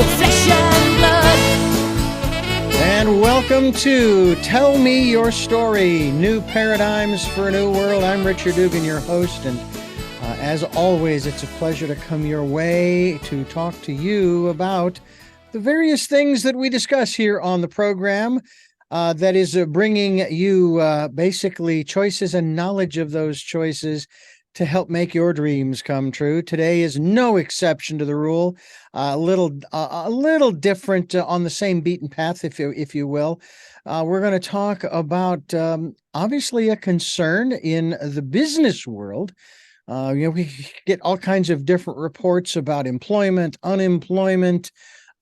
of flesh and blood. And welcome to Tell Me Your Story, New Paradigms for a New World. I'm Richard Dugan, your host, and as always, it's a pleasure to come your way to talk to you about the various things that we discuss here on the program. That is bringing you basically choices and knowledge of those choices to help make your dreams come true. Today is no exception to the rule. A little different on the same beaten path, if you will. We're going to talk about obviously a concern in the business world. We get all kinds of different reports about employment, unemployment,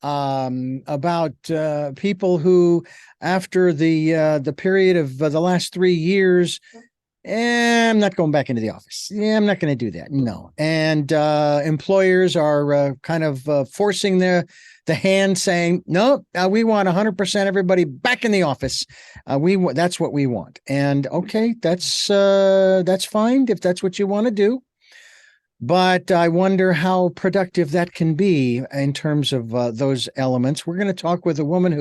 about people who, after the period of the last 3 years, I'm not going back into the office. I'm not going to do that. No. And employers are kind of forcing the hand, saying, no, we want 100% everybody back in the office. That's what we want. And okay, that's fine if that's what you want to do. But I wonder how productive that can be in terms of those elements. We're going to talk with a woman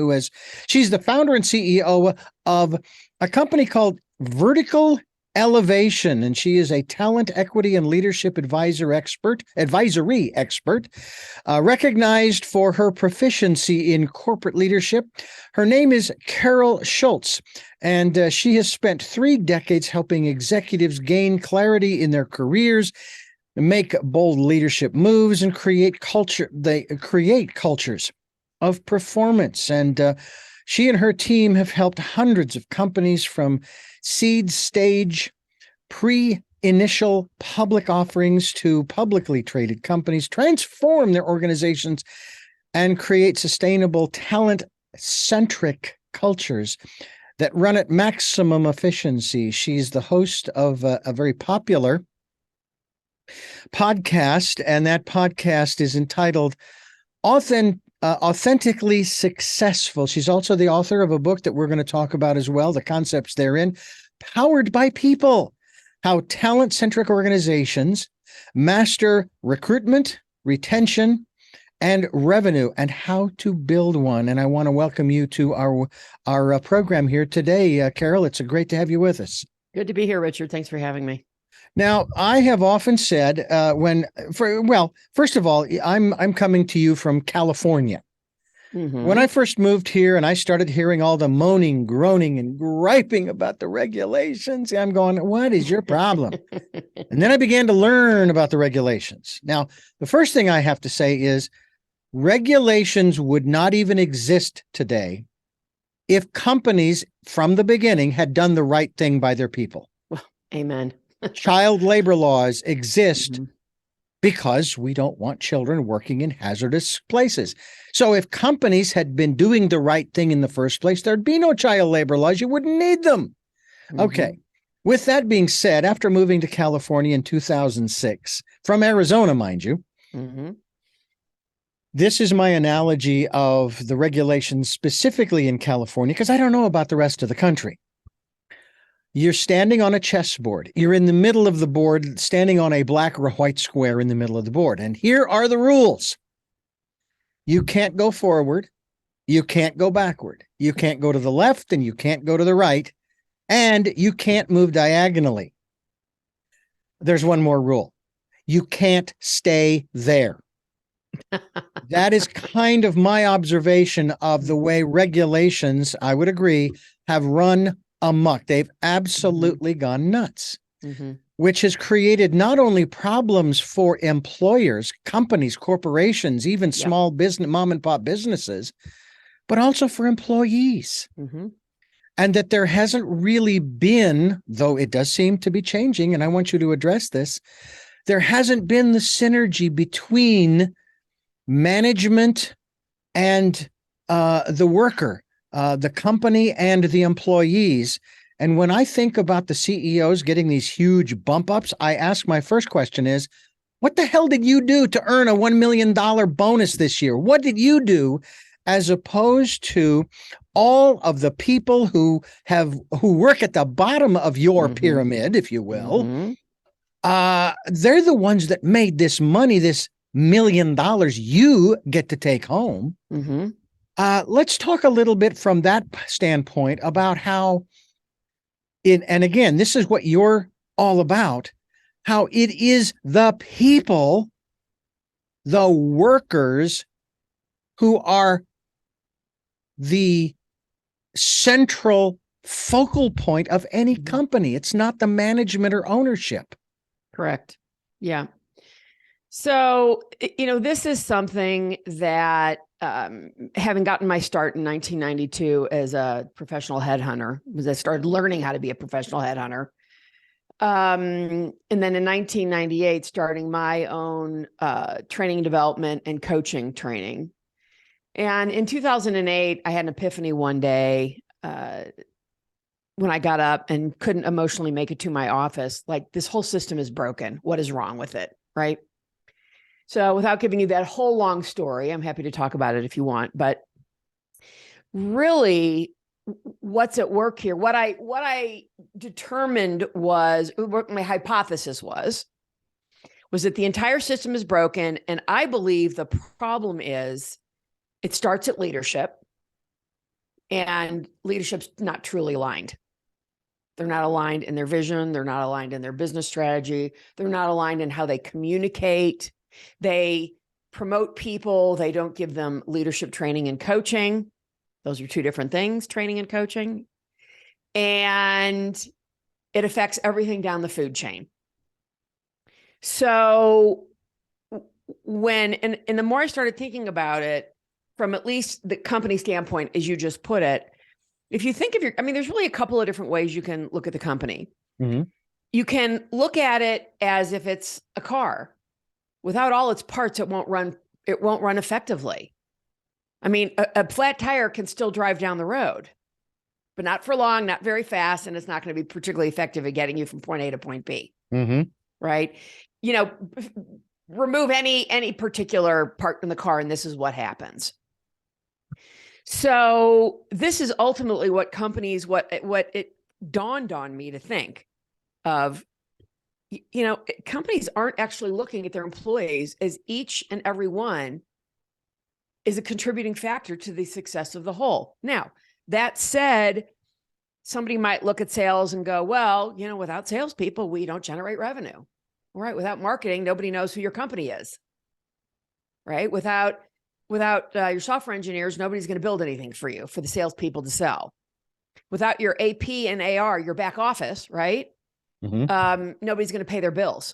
she's the founder and CEO of a company called Vertical Elevation, and she is a talent, equity, and leadership advisory expert, recognized for her proficiency in corporate leadership. Her name is Carol Schultz, and she has spent 3 decades helping executives gain clarity in their careers, make bold leadership moves, and create cultures of performance. And she and her team have helped hundreds of companies from seed stage, pre-initial public offerings to publicly traded companies transform their organizations and create sustainable talent-centric cultures that run at maximum efficiency. She's the host of a very popular podcast, and that podcast is entitled Authentically Successful. She's also the author of a book that we're going to talk about as well, the concepts therein, Powered by People, How Talent-Centric Organizations Master Recruitment, Retention, and Revenue, and How to Build One. And I want to welcome you to our program here today, Carol. It's great to have you with us. Good to be here, Richard. Thanks for having me. Now, I have often said first of all, I'm coming to you from California. Mm-hmm. When I first moved here and I started hearing all the moaning, groaning, and griping about the regulations, I'm going, what is your problem? And then I began to learn about the regulations. Now, the first thing I have to say is regulations would not even exist today if companies from the beginning had done the right thing by their people. Well, amen. Child labor laws exist because we don't want children working in hazardous places. So if companies had been doing the right thing in the first place, there'd be no child labor laws. You wouldn't need them. Mm-hmm. Okay. With that being said, after moving to California in 2006, from Arizona, mind you, this is my analogy of the regulations specifically in California, because I don't know about the rest of the country. You're standing on a chessboard. You're in the middle of the board, standing on a black or white square in the middle of the board. And here are the rules. You can't go forward. You can't go backward. You can't go to the left, and you can't go to the right. And you can't move diagonally. There's one more rule. You can't stay there. That is kind of my observation of the way regulations, I would agree, have run amok. They've absolutely gone nuts, which has created not only problems for employers, companies, corporations, even small business, mom and pop businesses, but also for employees. And that there hasn't really been, though it does seem to be changing, and I want you to address this, there hasn't been the synergy between management and the worker, the company and the employees. And when I think about the CEOs getting these huge bump ups, I ask my first question is, what the hell did you do to earn a $1 million bonus this year? What did you do as opposed to all of the people who work at the bottom of your pyramid, if you will? They're the ones that made this money, this million you get to take home. Mm-hmm. Let's talk a little bit from that standpoint about how and again, this is what you're all about, how it is the people, the workers, who are the central focal point of any company. It's not the management or ownership. Correct. Yeah. So, this is something that, having gotten my start in 1992 as a professional headhunter, was I started learning how to be a professional headhunter. And then in 1998, starting my own training and development and coaching training. And in 2008, I had an epiphany one day when I got up and couldn't emotionally make it to my office. Like, this whole system is broken. What is wrong with it? Right. So without giving you that whole long story, I'm happy to talk about it if you want, but really what's at work here, what I determined was, what my hypothesis was that the entire system is broken. And I believe the problem is it starts at leadership, and leadership's not truly aligned. They're not aligned in their vision. They're not aligned in their business strategy. They're not aligned in how they communicate. They promote people. They don't give them leadership training and coaching. Those are two different things, training and coaching. And it affects everything down the food chain. So and the more I started thinking about it from at least the company standpoint, as you just put it, if you think of there's really a couple of different ways you can look at the company. Mm-hmm. You can look at it as if it's a car. Without all its parts, it won't run effectively. A flat tire can still drive down the road, but not for long, not very fast, and it's not going to be particularly effective at getting you from point A to point B. Mm-hmm. Right? Remove any particular part in the car, and this is what happens. So this is ultimately what companies, what it dawned on me to think of. Companies aren't actually looking at their employees as each and every one is a contributing factor to the success of the whole. Now, that said, somebody might look at sales and go, well, without salespeople, we don't generate revenue. All right. Without marketing, nobody knows who your company is. Right. Without your software engineers, nobody's going to build anything for you, for the salespeople to sell. Without your AP and AR, your back office, right? Mm-hmm. Nobody's going to pay their bills.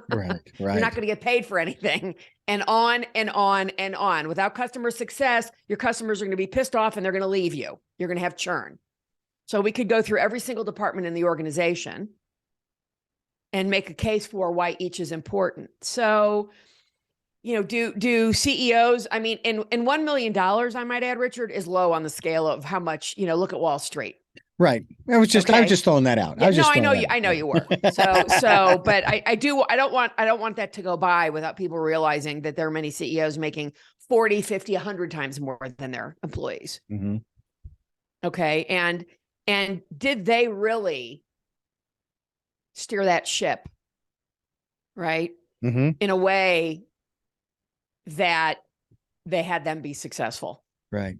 Right. You're not going to get paid for anything, and on and on and on. Without customer success, your customers are going to be pissed off and they're going to leave you. You're going to have churn. So we could go through every single department in the organization and make a case for why each is important. So, do CEOs, in $1 million, I might add, Richard, is low on the scale of how much, look at Wall Street. Right. I was just throwing that out. Yeah, I know you were. So, but I don't want that to go by without people realizing that there are many CEOs making 40, 50, 100 times more than their employees. Mm-hmm. Okay. And did they really steer that ship, right? Mm-hmm. In a way that they had them be successful? Right.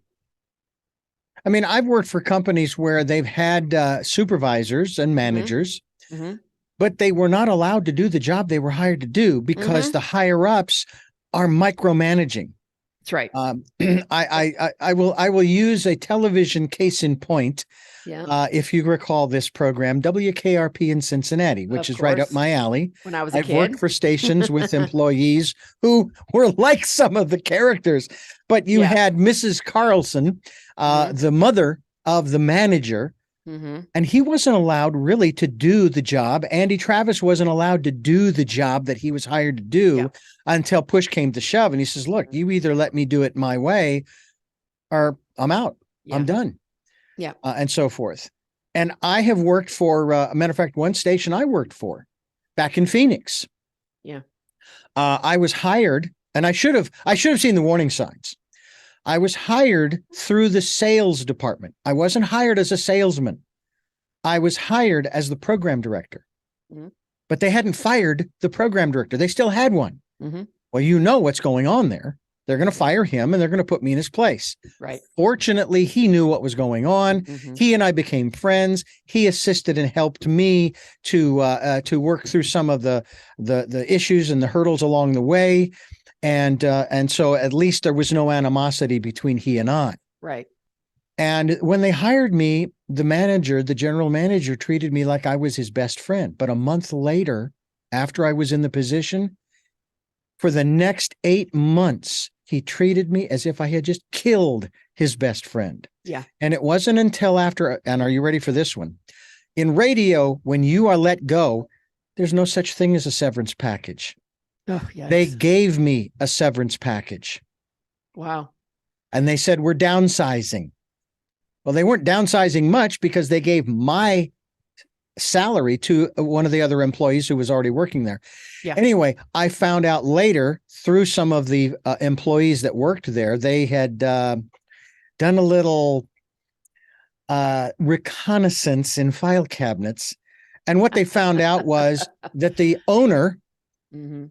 I've worked for companies where they've had supervisors and managers, mm-hmm. but they were not allowed to do the job they were hired to do because mm-hmm. the higher ups are micromanaging. That's right. I will use a television case in point. Yeah. If you recall this program, WKRP in Cincinnati, which is right up my alley. When I was a kid. I've worked for stations with employees who were like some of the characters, but you had Mrs. Carlson, the mother of the manager, mm-hmm. and he wasn't allowed really to do the job. Andy Travis wasn't allowed to do the job that he was hired to do until push came to shove. And he says, look, you either let me do it my way or I'm out. I'm done. Yeah. And so forth. And I have worked for, a matter of fact, one station I worked for back in Phoenix. Yeah. I was hired, and I should have seen the warning signs. I was hired through the sales department. I wasn't hired as a salesman. I was hired as the program director, mm-hmm. but they hadn't fired the program director. They still had one. Mm-hmm. Well, you know what's going on there. They're going to fire him and they're going to put me in his place. Right. Fortunately, he knew what was going on. He and I became friends. He assisted and helped me to work through some of the issues and the hurdles along the way. And so at least there was no animosity between he and I. Right. And when they hired me, the general manager, treated me like I was his best friend. But a month later, after I was in the position, for the next 8 months, he treated me as if I had just killed his best friend. Yeah. And it wasn't until after, and are you ready for this one? In radio, when you are let go, there's no such thing as a severance package. Oh, yes. They gave me a severance package. Wow. And they said, we're downsizing. Well, they weren't downsizing much because they gave my salary to one of the other employees who was already working there. Yeah. Anyway, I found out later through some of the employees that worked there, they had done a little reconnaissance in file cabinets. And what they found out was that the owner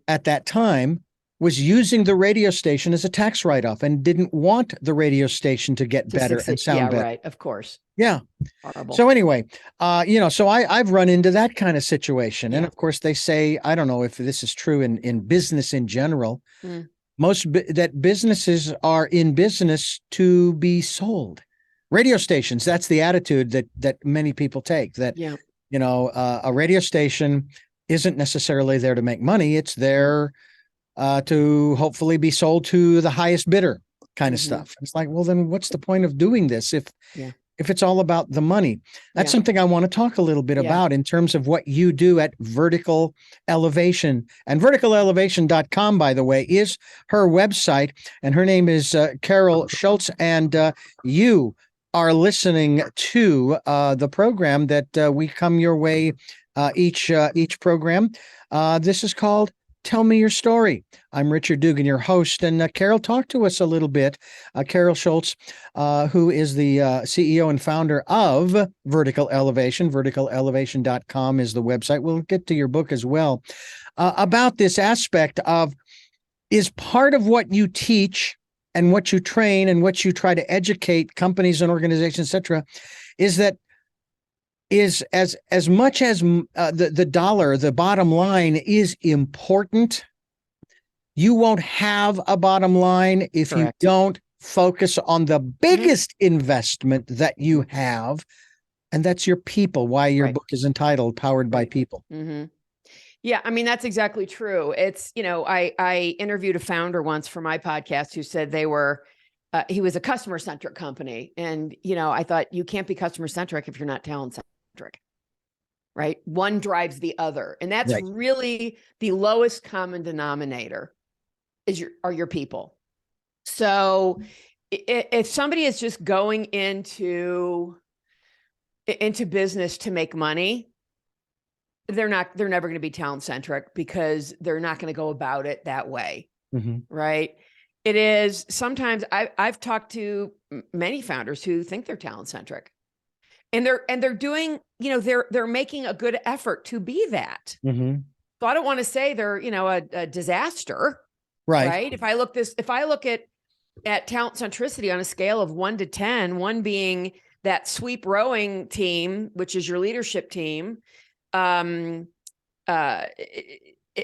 at that time was using the radio station as a tax write-off and didn't want the radio station to get better and sound better. Right. Of course. Yeah. Horrible. So anyway, so I've run into that kind of situation. And of course they say, I don't know if this is true in business in general, that businesses are in business to be sold. Radio stations, that's the attitude that many people take, that, a radio station isn't necessarily there to make money. It's there to hopefully be sold to the highest bidder kind of stuff. It's like, well, then what's the point of doing this if it's all about the money? That's something I want to talk a little bit about in terms of what you do at Vertical Elevation. And verticalelevation.com, by the way, is her website. And her name is Carol Schultz. And you are listening to the program that we come your way each program. This is called Tell Me Your Story. I'm Richard Dugan, your host, and Carol, talk to us a little bit. Carol Schultz, who is the CEO and founder of Vertical Elevation. Verticalelevation.com is the website. We'll get to your book as well. About this aspect of, is part of what you teach and what you train and what you try to educate companies and organizations, et cetera, is that is as much as the dollar, the bottom line is important, you won't have a bottom line if you don't focus on the biggest investment that you have, and that's your people. Why your book is entitled Powered by People. Yeah, I mean, that's exactly true. It's, I interviewed a founder once for my podcast who said he was a customer-centric company. And, I thought, you can't be customer-centric if you're not talent-centric. Right? One drives the other. And that's really the lowest common denominator are your people. So if somebody is just going into business to make money, they're never going to be talent centric because they're not going to go about it that way. Right? It is sometimes I've talked to many founders who think they're talent centric. And they're doing, they're making a good effort to be that. So I don't want to say they're, a disaster, right? If I look at talent centricity on a scale of 1 to 10, 1 being that sweep rowing team, which is your leadership team,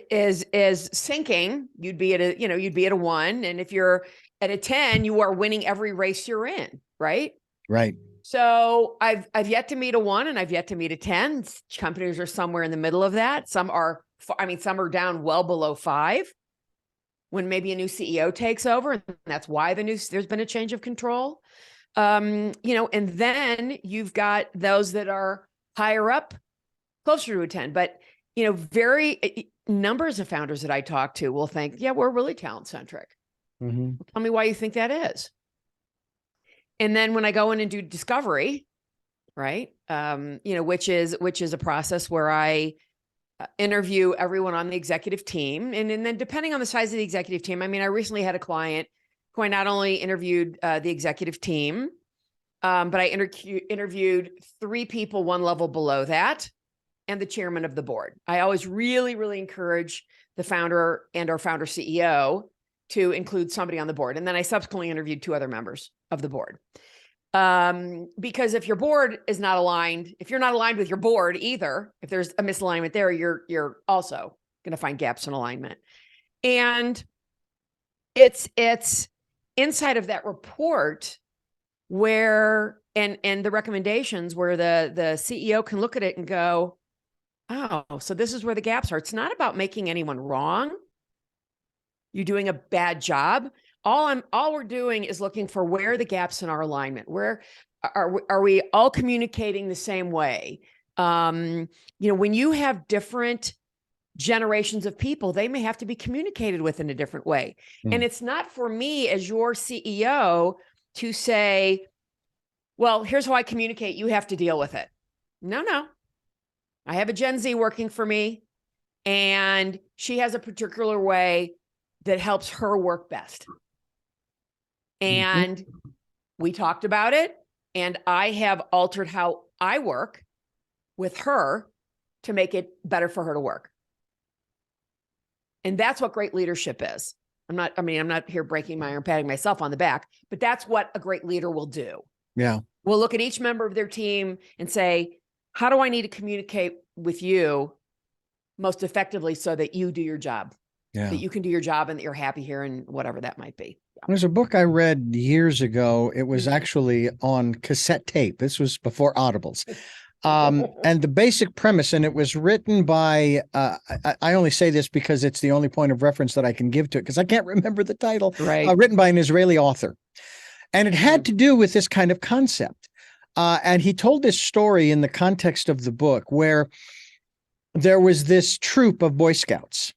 is sinking, you'd be at a 1. And if you're at a 10, you are winning every race you're in, right? Right. So I've yet to meet a 1 and I've yet to meet a 10. Companies are somewhere in the middle of that. Some are down well below 5 when maybe a new CEO takes over. And that's why there's been a change of control. And then you've got those that are higher up, closer to a 10, but numbers of founders that I talk to will think, yeah, we're really talent centric. Tell me why you think that is. And then when I go in and do discovery, right, which is a process where I interview everyone on the executive team. And then depending on the size of the executive team, I mean, I recently had a client who I not only interviewed the executive team, but I interviewed 3 people 1 level below that. and the chairman of the board. I always really, really encourage the founder and our founder CEO to include somebody on the board. And then I subsequently interviewed 2 other members of the board. Because if your board is not aligned, if you're not aligned with your board either, if there's a misalignment there, you're also going to find gaps in alignment. And it's inside of that report where, and the recommendations where the CEO can look at it and go, oh, so this is where the gaps are. It's not about making anyone wrong. You're doing a bad job. All we're doing is looking for where are the gaps in our alignment. Where are we all communicating the same way? When you have different generations of people, they may have to be communicated with in a different way. And it's not for me as your CEO to say, well, here's how I communicate. You have to deal with it. No. I have a Gen Z working for me, and she has a particular way that helps her work best. And we talked about it, and I have altered how I work with her to make it better for her to work. And that's what great leadership is. I'm not here breaking my arm, patting myself on the back, but that's what a great leader will do. Yeah. We'll look at each member of their team and say, how do I need to communicate with you most effectively so that you do your job, that you can do your job and that you're happy here and whatever that might be. There's a book I read years ago. It was actually on cassette tape. This was before Audibles. And the basic premise, and it was written by, I only say this because it's the only point of reference that I can give to it because I can't remember the title, written by an Israeli author. And it had to do with this kind of concept. And he told this story in the context of the book where there was this troop of Boy Scouts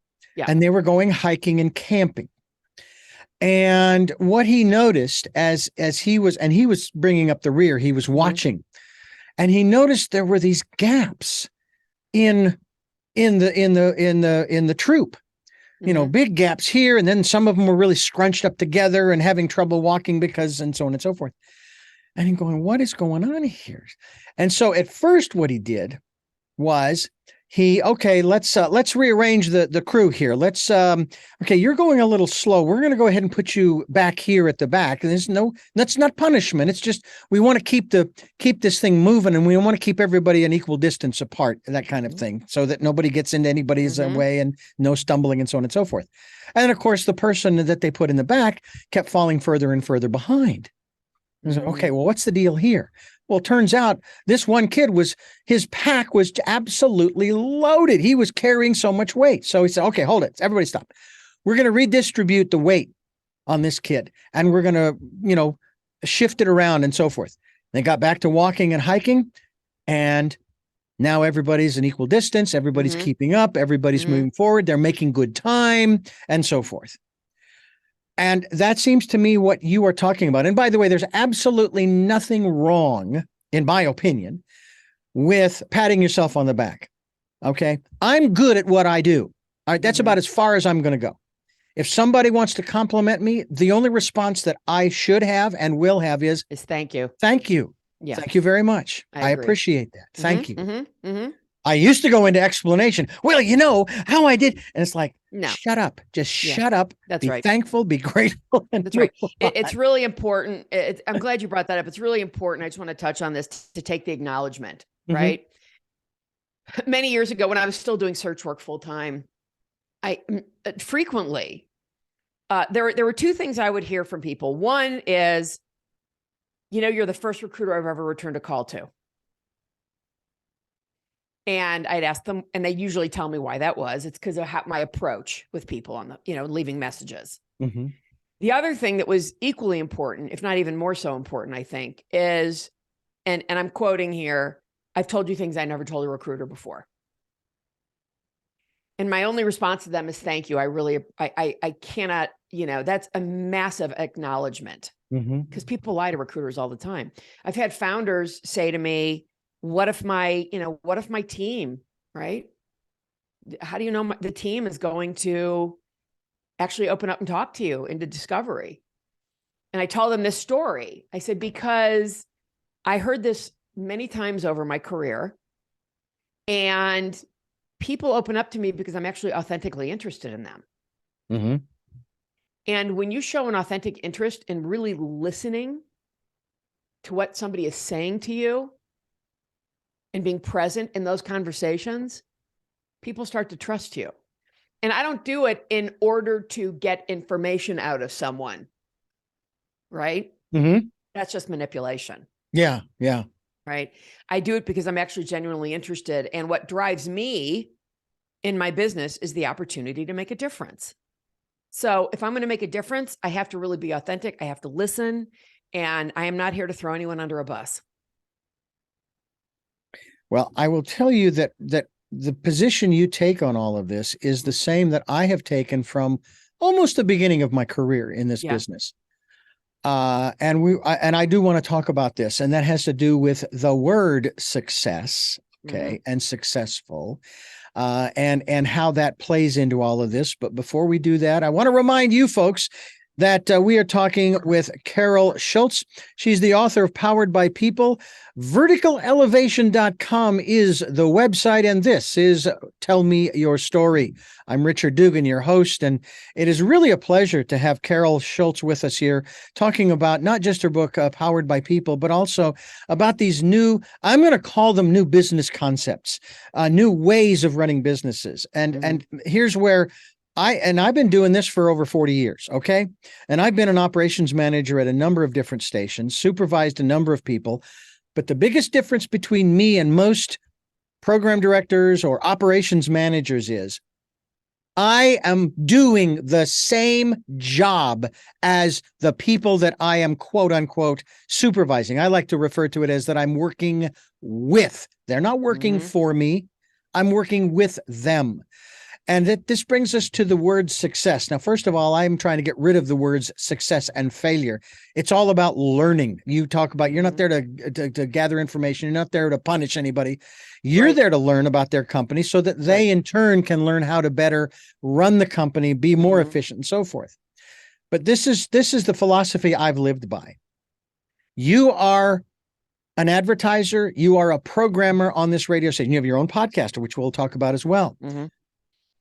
and they were going hiking and camping. And what he noticed as he was bringing up the rear, he was watching, and he noticed there were these gaps in the troop, big gaps here. And then some of them were really scrunched up together and having trouble walking because, and so on and so forth. And he's going, what is going on here? And so at first what he did was let's rearrange the crew here. You're going a little slow. We're going to go ahead and put you back here at the back. And that's not punishment. It's just, we want to keep this thing moving, and we want to keep everybody an equal distance apart, that kind of thing, so that nobody gets into anybody's way and no stumbling and so on and so forth. And of course, the person that they put in the back kept falling further and further behind. Okay, well, what's the deal here? Well, it turns out this one kid his pack was absolutely loaded. He was carrying so much weight. So he said, okay, hold it. Everybody stop. We're going to redistribute the weight on this kid, and we're going to, shift it around and so forth. They got back to walking and hiking, and now everybody's an equal distance. Everybody's keeping up. Everybody's moving forward. They're making good time and so forth. And that seems to me what you are talking about. And by the way, there's absolutely nothing wrong, in my opinion, with patting yourself on the back. Okay. I'm good at what I do. All right. That's about as far as I'm going to go. If somebody wants to compliment me, the only response that I should have and will have is thank you. Thank you. Yeah. Thank you very much. I appreciate that. Thank you. I used to go into explanation. Well, how I did. And it's like, no, shut up. Just shut up. That's right. Be thankful, be grateful. That's right. It's really important. I'm glad you brought that up. It's really important. I just want to touch on this to take the acknowledgement, right? Many years ago, when I was still doing search work full time, I frequently, there were 2 things I would hear from people. One is, you're the first recruiter I've ever returned a call to. And I'd ask them, and they usually tell me why that was. It's because of my approach with people on the, leaving messages. The other thing that was equally important, if not even more so important, I think, is, and I'm quoting here, I've told you things I never told a recruiter before. And my only response to them is thank you. I cannot, that's a massive acknowledgement, because people lie to recruiters all the time. I've had founders say to me, what if my team, right? How do you know the team is going to actually open up and talk to you into discovery? And I tell them this story. I said, because I heard this many times over my career, And people open up to me because I'm actually authentically interested in them. Mm-hmm. And when you show an authentic interest in really listening to what somebody is saying to you and being present in those conversations, people start to trust you. And I don't do it in order to get information out of someone, right? Mm-hmm. That's just manipulation. Yeah. Yeah. Right. I do it because I'm actually genuinely interested. And what drives me in my business is the opportunity to make a difference. So if I'm going to make a difference, I have to really be authentic. I have to listen. And I am not here to throw anyone under a bus. Well, I will tell you that the position you take on all of this is the same that I have taken from almost the beginning of my career in this business. And I do want to talk about this, and that has to do with the word success, okay, and successful, and how that plays into all of this. But before we do that, I want to remind you folks that we are talking with Carol Schultz. She's the author of Powered by People. Verticalelevation.com is the website, and this is Tell Me Your Story. I'm Richard Dugan, your host, and it is really a pleasure to have Carol Schultz with us here, talking about not just her book, Powered by People, but also about these new, I'm going to call them new business concepts, new ways of running businesses. And here's where I've been doing this for over 40 years, okay? And I've been an operations manager at a number of different stations, supervised a number of people. But the biggest difference between me and most program directors or operations managers is I am doing the same job as the people that I am, quote unquote, supervising. I like to refer to it as that I'm working with. They're not working for me. I'm working with them. And this brings us to the word success. Now, first of all, I'm trying to get rid of the words success and failure. It's all about learning. You talk about you're not there to gather information. You're not there to punish anybody. You're there to learn about their company so that they in turn can learn how to better run the company, be more efficient, and so forth. But this is the philosophy I've lived by. You are an advertiser. You are a programmer on this radio station. You have your own podcast, which we'll talk about as well.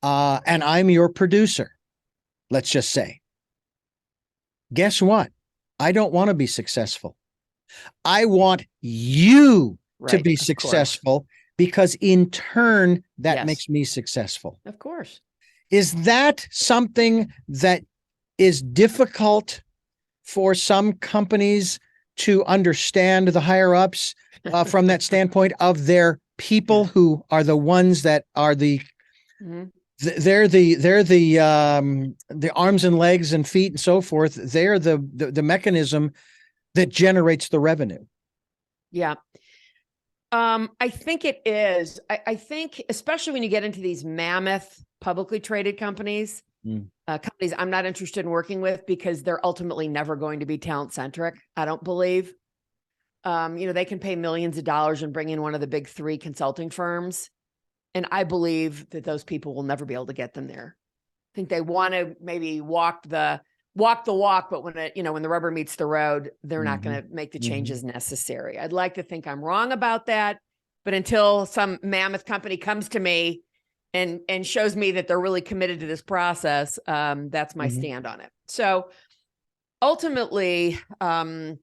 And I'm your producer, let's just say. Guess what? I don't want to be successful. I want you to be successful because in turn, that makes me successful. Of course. Is that something that is difficult for some companies to understand, the higher ups, from that standpoint of their people who are the ones that are they're the arms and legs and feet and so forth. They're the mechanism that generates the revenue. Yeah. I think it is. I think, especially when you get into these mammoth publicly traded companies, companies I'm not interested in working with because they're ultimately never going to be talent-centric, I don't believe. They can pay millions of dollars and bring in one of the big three consulting firms. And I believe that those people will never be able to get them there. I think they want to maybe walk the walk, but when when the rubber meets the road, they're not going to make the changes necessary. I'd like to think I'm wrong about that, but until some mammoth company comes to me and shows me that they're really committed to this process, that's my stand on it. So ultimately, I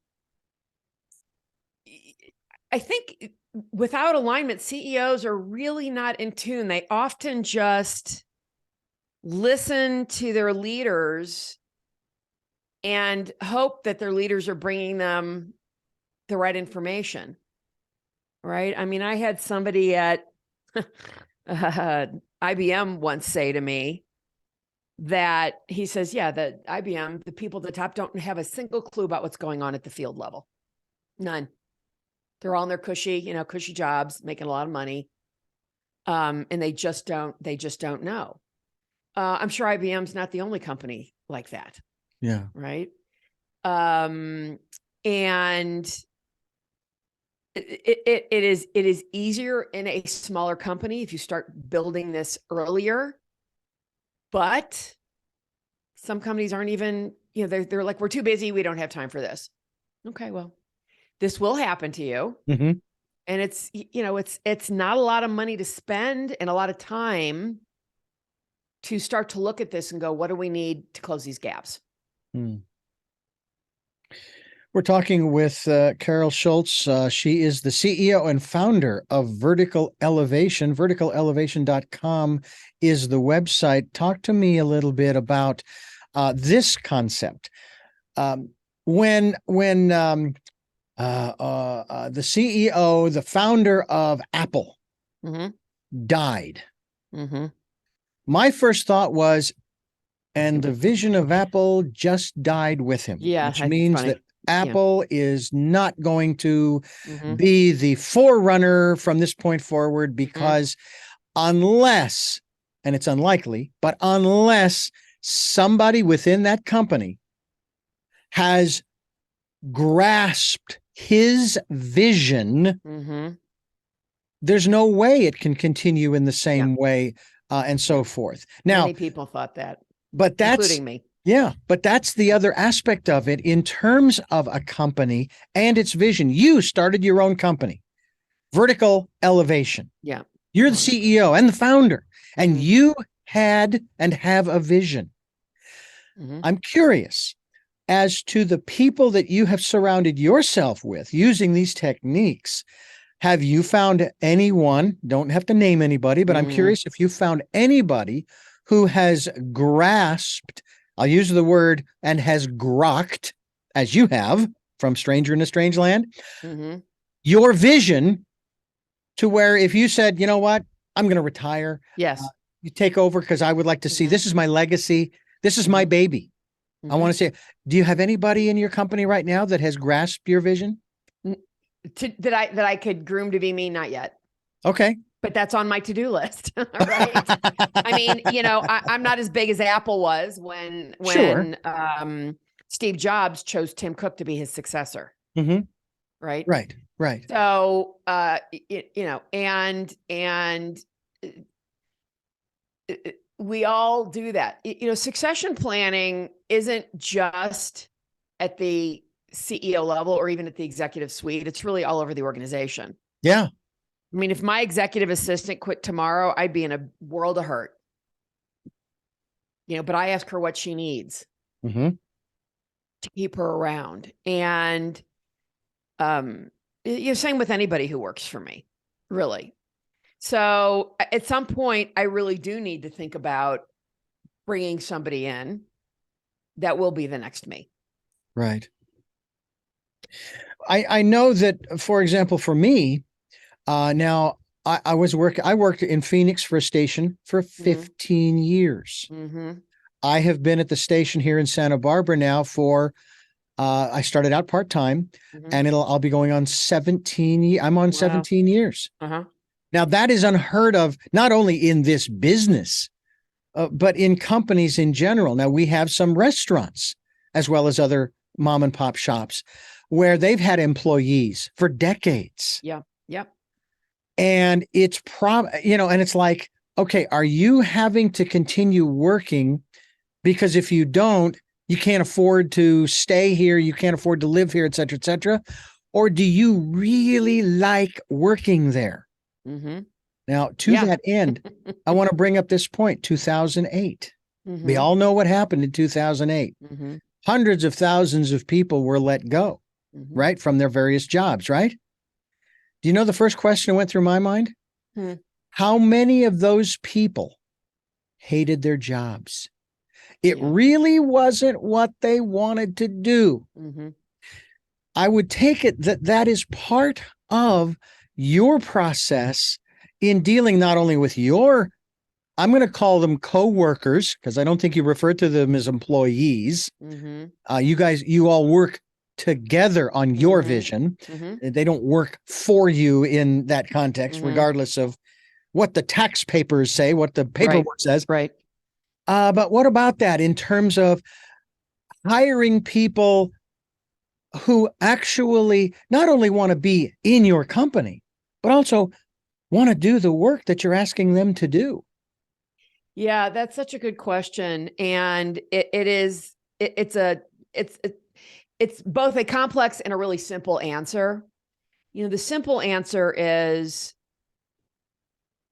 think without alignment, CEOs are really not in tune. They often just listen to their leaders and hope that their leaders are bringing them the right information, right? I mean, I had somebody at IBM once say to me that he says, the IBM, the people at the top don't have a single clue about what's going on at the field level. None. They're all in their cushy jobs, making a lot of money. And they just don't know. I'm sure IBM's not the only company like that. Yeah. Right. And it is easier in a smaller company if you start building this earlier, but some companies aren't even, they're like, we're too busy. We don't have time for this. Okay, well, this will happen to you. And it's not a lot of money to spend and a lot of time to start to look at this and go, what do we need to close these gaps? Hmm. We're talking with Carol Schultz. She is the CEO and founder of Vertical Elevation. Verticalelevation.com is the website. Talk to me a little bit about this concept. When the CEO, the founder of Apple, died, my first thought was, and the vision of Apple just died with him, which means that Apple is not going to be the forerunner from this point forward, because unless, and it's unlikely, but unless somebody within that company has grasped his vision, there's no way it can continue in the same way, and so forth. Now, many people thought that, but that's including me. Yeah, but that's the other aspect of it in terms of a company and its vision. You started your own company, Vertical Elevation. Yeah. You're the CEO and the founder, and you had and have a vision. I'm curious as to the people that you have surrounded yourself with using these techniques. Have you found anyone, don't have to name anybody, but I'm curious if you found anybody who has grasped, I'll use the word, and has grokked, as you have, from Stranger in a Strange Land, your vision, to where if you said, you know what, I'm going to retire. Yes. You take over, because I would like to see, this is my legacy. This is my baby. I want to say, do you have anybody in your company right now that has grasped your vision? That I could groom to be me? Not yet. Okay. But that's on my to-do list, right? I mean, I'm not as big as Apple was when Steve Jobs chose Tim Cook to be his successor. Right. Right. So, we all do that. Succession planning isn't just at the CEO level or even at the executive suite. It's really all over the organization. Yeah. I mean, if my executive assistant quit tomorrow, I'd be in a world of hurt. But I ask her what she needs to keep her around. And same with anybody who works for me, really. So at some point, I really do need to think about bringing somebody in that will be the next me. Right. I know that, for example, for me, now I worked in Phoenix for a station for 15 years. I have been at the station here in Santa Barbara now for, I started out part-time, and I'll be going on 17. I'm on 17 years. Now that is unheard of, not only in this business, but in companies in general. Now we have some restaurants as well as other mom and pop shops where they've had employees for decades. Yeah. Yep. And it's and it's like, okay, are you having to continue working? Because if you don't, you can't afford to stay here. You can't afford to live here, et cetera, et cetera. Or do you really like working there? Now, to that end, I want to bring up this point, 2008. We all know what happened in 2008. Hundreds of thousands of people were let go, right, from their various jobs, right? Do you know the first question that went through my mind? How many of those people hated their jobs? It really wasn't what they wanted to do. I would take it that that is part of your process in dealing not only with your, I'm going to call them co-workers, because I don't think you refer to them as employees. You all work together on your vision. They don't work for you in that context, regardless of what the tax papers say, what the paperwork says. Right. But what about that in terms of hiring people who actually not only want to be in your company, but also want to do the work that you're asking them to do? Yeah, that's such a good question. And it's both a complex and a really simple answer. The simple answer is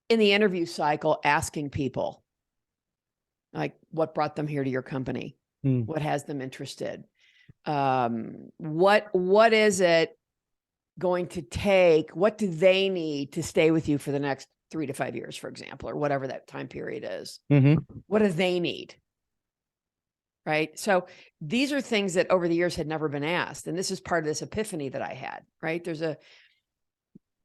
in the interview cycle, asking people, like, what brought them here to your company? What has them interested? What is it going to take? What do they need to stay with you for the next 3 to 5 years, for example, or whatever that time period is? What do they need? Right. So these are things that over the years had never been asked. And this is part of this epiphany that I had, right? There's a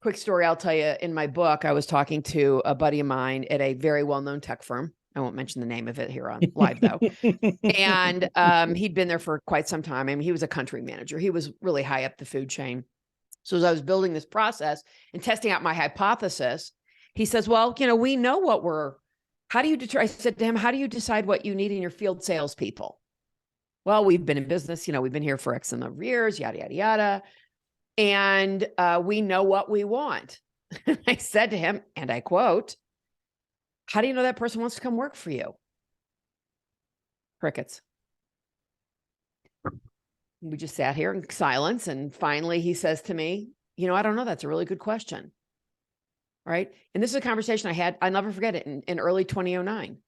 quick story I'll tell you in my book. I was talking to a buddy of mine at a very well-known tech firm. I won't mention the name of it here on live though. And he'd been there for quite some time. I mean, he was a country manager. He was really high up the food chain. So as I was building this process and testing out my hypothesis, he says, well, we know how do you I said to him, how do you decide what you need in your field salespeople? Well, we've been in business, we've been here for X number of years, yada, yada, yada. And we know what we want. I said to him, and I quote, how do you know that person wants to come work for you? Crickets. We just sat here in silence. And finally he says to me, I don't know. That's a really good question. Right. And this is a conversation I had. I'll never forget it in early 2009.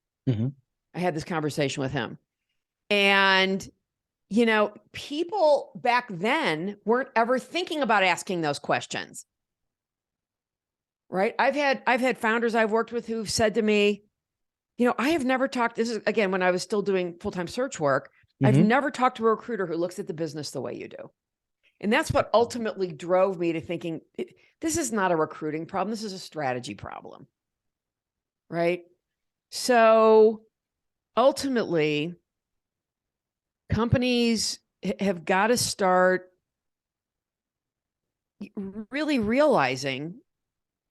I had this conversation with him. And, people back then weren't ever thinking about asking those questions. Right. I've had founders I've worked with who've said to me, I have never talked. This is, again, when I was still doing full-time search work. I've never talked to a recruiter who looks at the business the way you do. And that's what ultimately drove me to thinking, this is not a recruiting problem. This is a strategy problem. Right. So ultimately, companies have got to start really realizing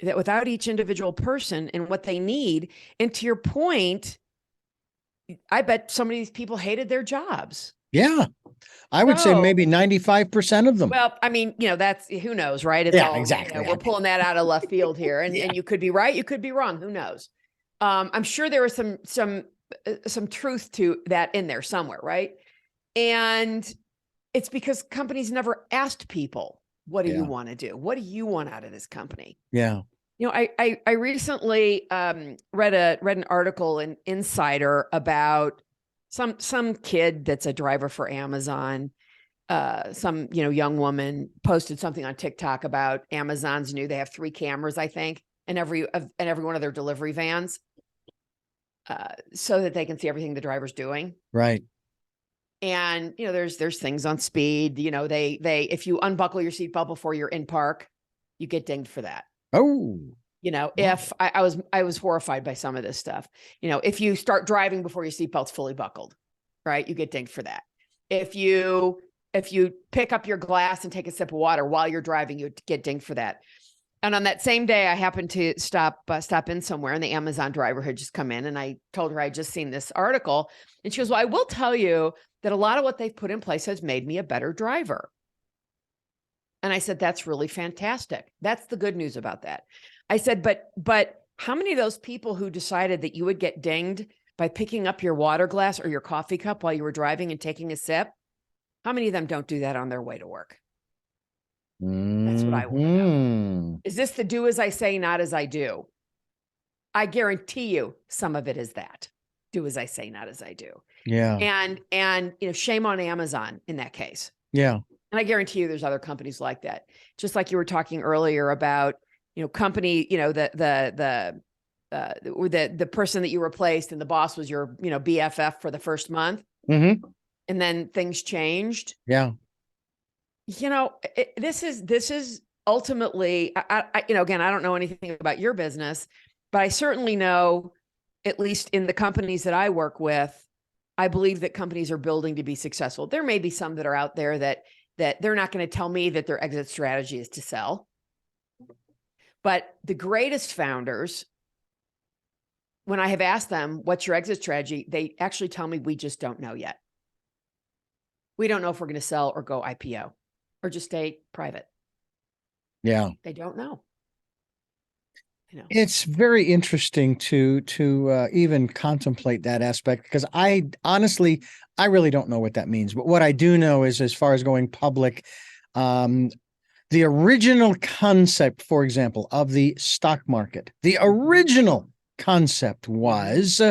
that without each individual person and what they need, and to your point, I bet some of these people hated their jobs. Yeah. I would say maybe 95% of them. Well, I mean, that's, who knows, right? It's exactly. We're pulling that out of left field here, and you could be right, you could be wrong. Who knows? I'm sure there was some truth to that in there somewhere, right? And it's because companies never asked people, what do you want to do? What do you want out of this company? Yeah. I recently read an article in Insider about some kid that's a driver for Amazon. Some young woman posted something on TikTok about Amazon's they have 3 cameras, I think, in every one of their delivery vans, so that they can see everything the driver's doing. Right. And there's things on speed. They if you unbuckle your seatbelt before you're in park, you get dinged for that. Oh. If I was horrified by some of this stuff. If you start driving before your seatbelt's fully buckled, right, you get dinged for that. If you pick up your glass and take a sip of water while you're driving, you get dinged for that. And on that same day, I happened to stop in somewhere, and the Amazon driver had just come in, and I told her I'd just seen this article, and she goes, well, I will tell you that a lot of what they've put in place has made me a better driver. And I said, that's really fantastic. That's the good news about that. I said, but how many of those people who decided that you would get dinged by picking up your water glass or your coffee cup while you were driving and taking a sip, how many of them don't do that on their way to work? That's what I want to know. Is this the do as I say, not as I do? I guarantee you some of it is that. Do as I say, not as I do. Yeah. And shame on Amazon in that case. Yeah. And I guarantee you there's other companies like that. Just like you were talking earlier about, company, the person that you replaced and the boss was your, BFF for the first month. And then things changed. Yeah. This is ultimately, again, I don't know anything about your business, but I certainly know, at least in the companies that I work with, I believe that companies are building to be successful. There may be some that are out there that they're not going to tell me that their exit strategy is to sell. But the greatest founders, when I have asked them, what's your exit strategy? They actually tell me, we just don't know yet. We don't know if we're going to sell or go IPO or just stay private. Yeah. They don't know. It's very interesting to even contemplate that aspect, because I really don't know what that means. But what I do know is, as far as going public, The original concept, for example, of the stock market, the original concept was,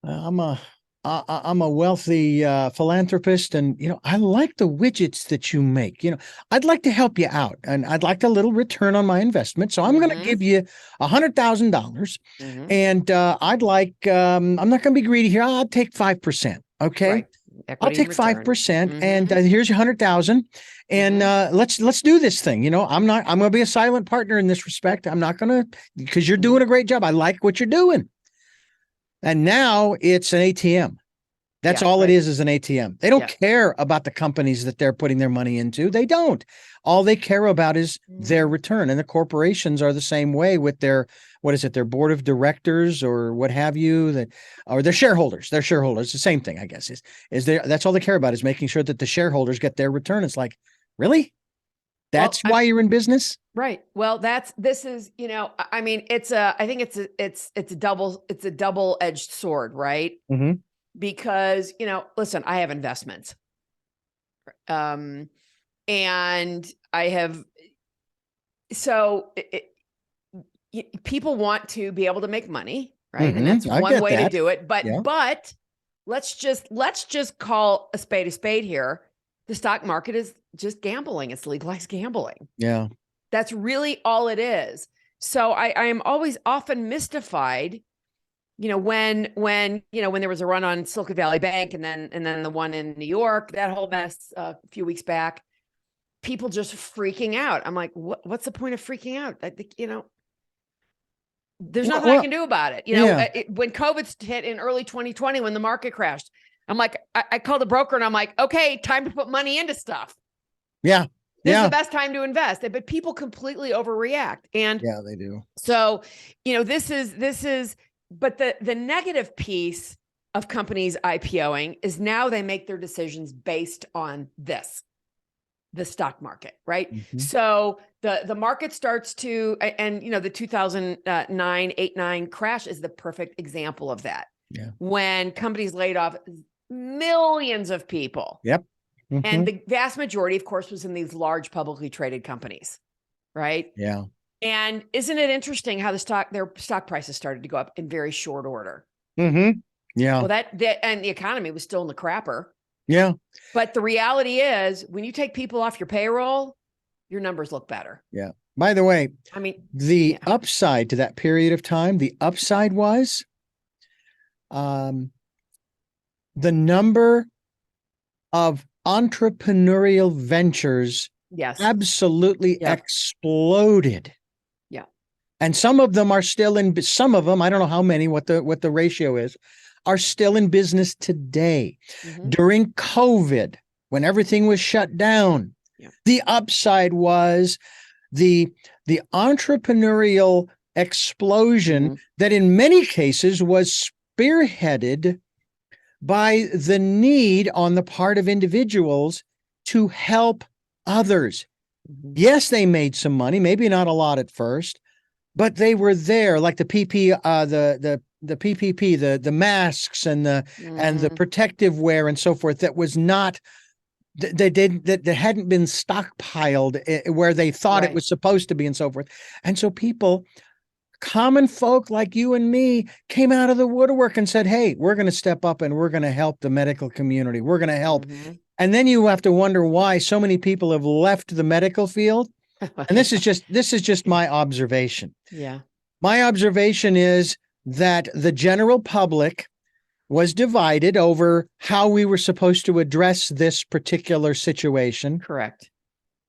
I'm a wealthy philanthropist, and I like the widgets that you make. I'd like to help you out, and I'd like a little return on my investment. So I'm going to give you $100,000, and I'd like. I'm not going to be greedy here. I'll take 5%. Okay, right. I'll take 5%, and here's your 100,000, and let's do this thing. I'm going to be a silent partner in this respect. I'm not going to, because you're doing a great job. I like what you're doing. And now it's an ATM. That's all it is an ATM. They don't care about the companies that they're putting their money into. They don't. All they care about is their return. And the corporations are the same way with their, their board of directors or what have you, or their shareholders. Their shareholders, the same thing, I guess, that's all they care about, is making sure that the shareholders get their return. It's like, really? That's why you're in business? Right. Well, I think it's a double-edged sword, right? Mm-hmm. Because, listen, I have investments. And I have, people want to be able to make money, right? And that's one way to do it. But let's just call a spade here. The stock market is just gambling. It's legalized gambling. Yeah. That's really all it is. So I am always often mystified, when there was a run on Silicon Valley Bank and then the one in New York, that whole mess a few weeks back, people just freaking out. I'm like, what's the point of freaking out? I think, there's nothing I can do about it. When COVID hit in early 2020, when the market crashed, I'm like, I called the broker and I'm like, okay, time to put money into stuff. Yeah. This is the best time to invest. But people completely overreact. And yeah, they do. So, this is, but the negative piece of companies IPOing is now they make their decisions based on the stock market, right? Mm-hmm. So the market starts to, and the 2009, 8-9 crash is the perfect example of that. Yeah. When companies laid off millions of people. Yep. Mm-hmm. And the vast majority, of course, was in these large publicly traded companies, right? Yeah. And isn't it interesting how their stock prices started to go up in very short order? Mm-hmm. Yeah. Well, that and the economy was still in the crapper. Yeah. But the reality is, when you take people off your payroll, your numbers look better. Yeah. By the way, the upside to that period of time, the upside was, the number of entrepreneurial ventures absolutely exploded. Yeah. And some of them are still some of them, I don't know how many, what the ratio is, are still in business today. Mm-hmm. During COVID, when everything was shut down, the upside was the entrepreneurial explosion that in many cases was spearheaded by the need on the part of individuals to help others. Mm-hmm. Yes, they made some money, maybe not a lot at first, but they were there, like the PPP, the masks and the protective wear and so forth. That was not that hadn't been stockpiled where they thought it was supposed to be and so forth. And so people, common folk like you and me, came out of the woodwork and said, hey, we're going to step up and we're going to help the medical community. We're going to help. Mm-hmm. And then you have to wonder why so many people have left the medical field. And this is just my observation. Yeah. My observation is that the general public was divided over how we were supposed to address this particular situation. Correct.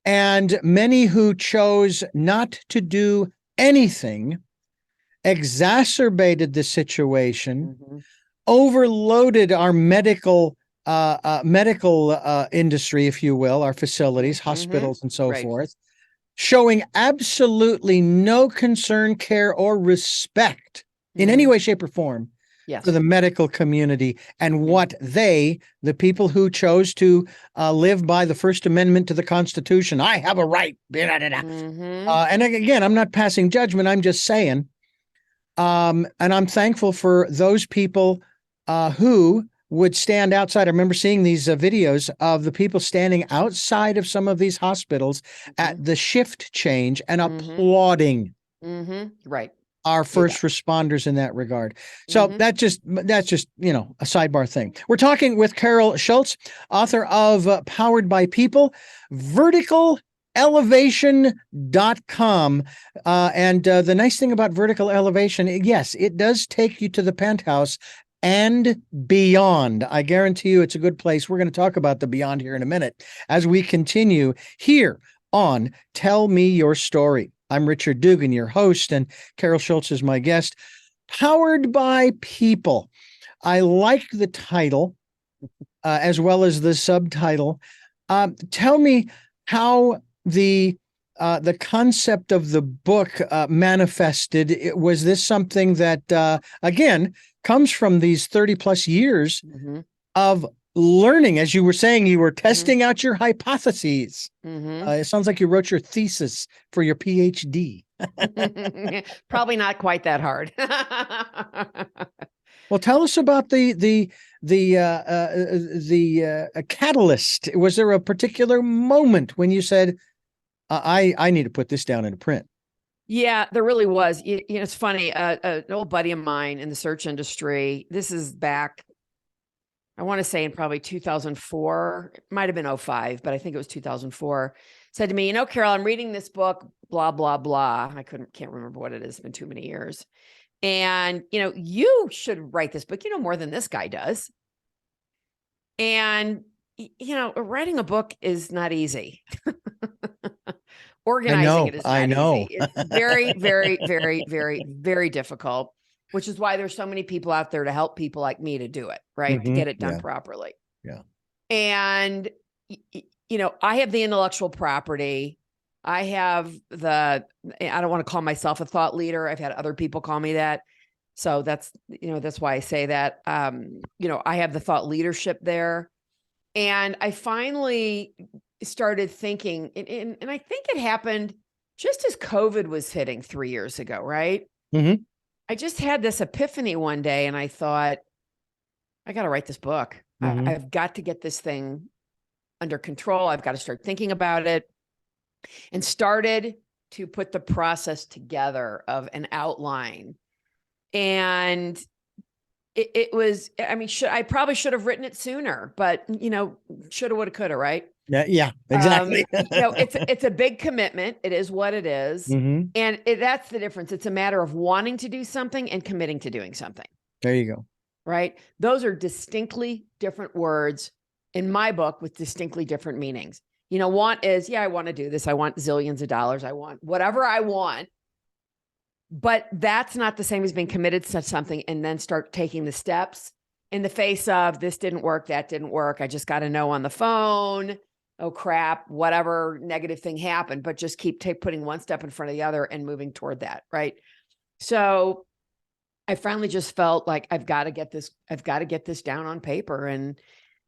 And many who chose not to do anything exacerbated the situation, overloaded our medical industry, if you will, our facilities, hospitals, and so forth, showing absolutely no concern, care, or respect in any way, shape, or form for the medical community and what the people who chose to live by the First Amendment to the Constitution, I have a right. And again, I'm not passing judgment. I'm just saying, and I'm thankful for those people who would stand outside. I remember seeing these videos of the people standing outside of some of these hospitals at the shift change and applauding Right. our first responders in that regard. So that's just, you know, a sidebar thing. We're talking with Carol Schultz, author of Powered by People, verticalelevation.com. And the nice thing about vertical elevation, yes, it does take you to the penthouse and beyond. I guarantee you it's a good place. We're going to talk about the beyond here in a minute as we continue here on Tell Me Your Story. I'm Richard Dugan, your host, and Carol Schultz is my guest. Powered by People. I like the title as well as the subtitle. Tell me how the concept of the book manifested. Was this something that, again, comes from these 30 plus years of learning? As you were saying, you were testing out your hypotheses. It sounds like you wrote your thesis for your PhD. Probably not quite that hard. Well, tell us about the catalyst. Was there a particular moment when you said, I need to put this down into print? Yeah, there really was. You know, it's funny. An old buddy of mine in the search industry, this is back, I want to say in probably 2004, it might've been 05, but I think it was 2004, said to me, you know, Carol, I'm reading this book, blah, blah, blah. Can't remember what it is. It's been too many years. And, you know, you should write this book, you know, more than this guy does. And, you know, writing a book is not easy. Organizing it is not easy. It's very, very, very, very, very difficult, which is why there's so many people out there to help people like me to do it, right? To get it done properly. Yeah. And, you know, I have the intellectual property. I have I don't want to call myself a thought leader. I've had other people call me that. So that's, you know, that's why I say that. You know, I have the thought leadership there. And I finally started thinking, and I think it happened just as COVID was hitting 3 years ago, right? I just had this epiphany one day and I thought, I got to write this book. I've got to get this thing under control. I've got to start thinking about it, and started to put the process together of an outline. And it was, I mean, I probably should have written it sooner, but you know, shoulda, woulda, coulda, right? Yeah, exactly. You know, it's a big commitment. It is what it is. And that's the difference. It's a matter of wanting to do something and committing to doing something. There you go. Right? Those are distinctly different words in my book with distinctly different meanings. You know, want is, yeah, I want to do this. I want zillions of dollars. I want whatever I want. But that's not the same as being committed to something and then start taking the steps in the face of this didn't work, that didn't work. I just got a no on the phone. Oh crap, whatever negative thing happened, but just keep putting one step in front of the other and moving toward that. Right. So I finally just felt like I've got to get this down on paper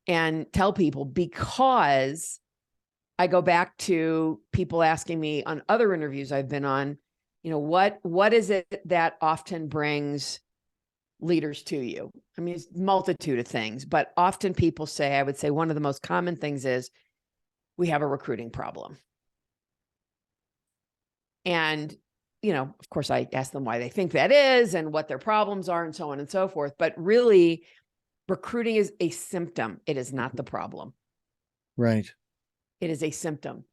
and tell people, because I go back to people asking me on other interviews I've been on, you know, what is it that often brings leaders to you? I mean, it's a multitude of things, but often people say, I would say one of the most common things is we have a recruiting problem. And, you know, of course I ask them why they think that is and what their problems are and so on and so forth. But really, recruiting is a symptom. It is not the problem. Right. It is a symptom.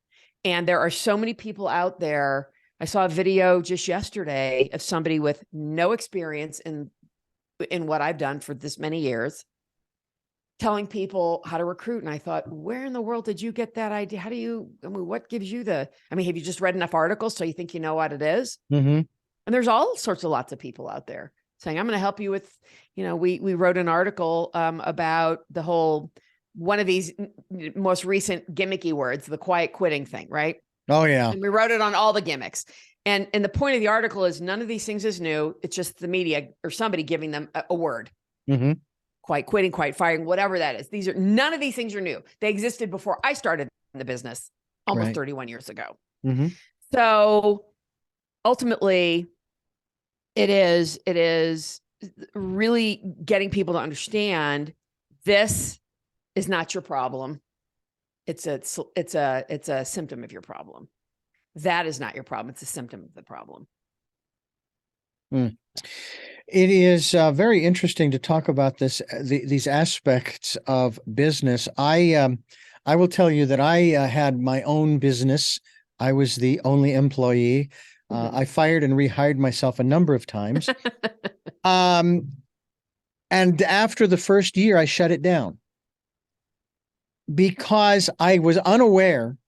And there are so many people out there. I saw a video just yesterday of somebody with no experience in what I've done for this many years, telling people how to recruit. And I thought, where in the world did you get that idea? What gives you have you just read enough articles so you think you know what it is? And there's all sorts of lots of people out there saying, I'm going to help you with, you know, we wrote an article about the whole, one of these most recent gimmicky words, the quiet quitting thing, right? Oh yeah. And we wrote it on all the gimmicks. And the point of the article is none of these things is new. It's just the media or somebody giving them a word. Quiet quitting, quiet firing, whatever that is. None of these things are new. They existed before I started in the business almost 31 years ago. So ultimately it is really getting people to understand This is not your problem. It's a symptom of your problem. That is not your problem. It's a symptom of the problem. Mm. It is very interesting to talk about these aspects of business. I will tell you that I had my own business. I was the only employee. I fired and rehired myself a number of times. And after the first year, I shut it down because I was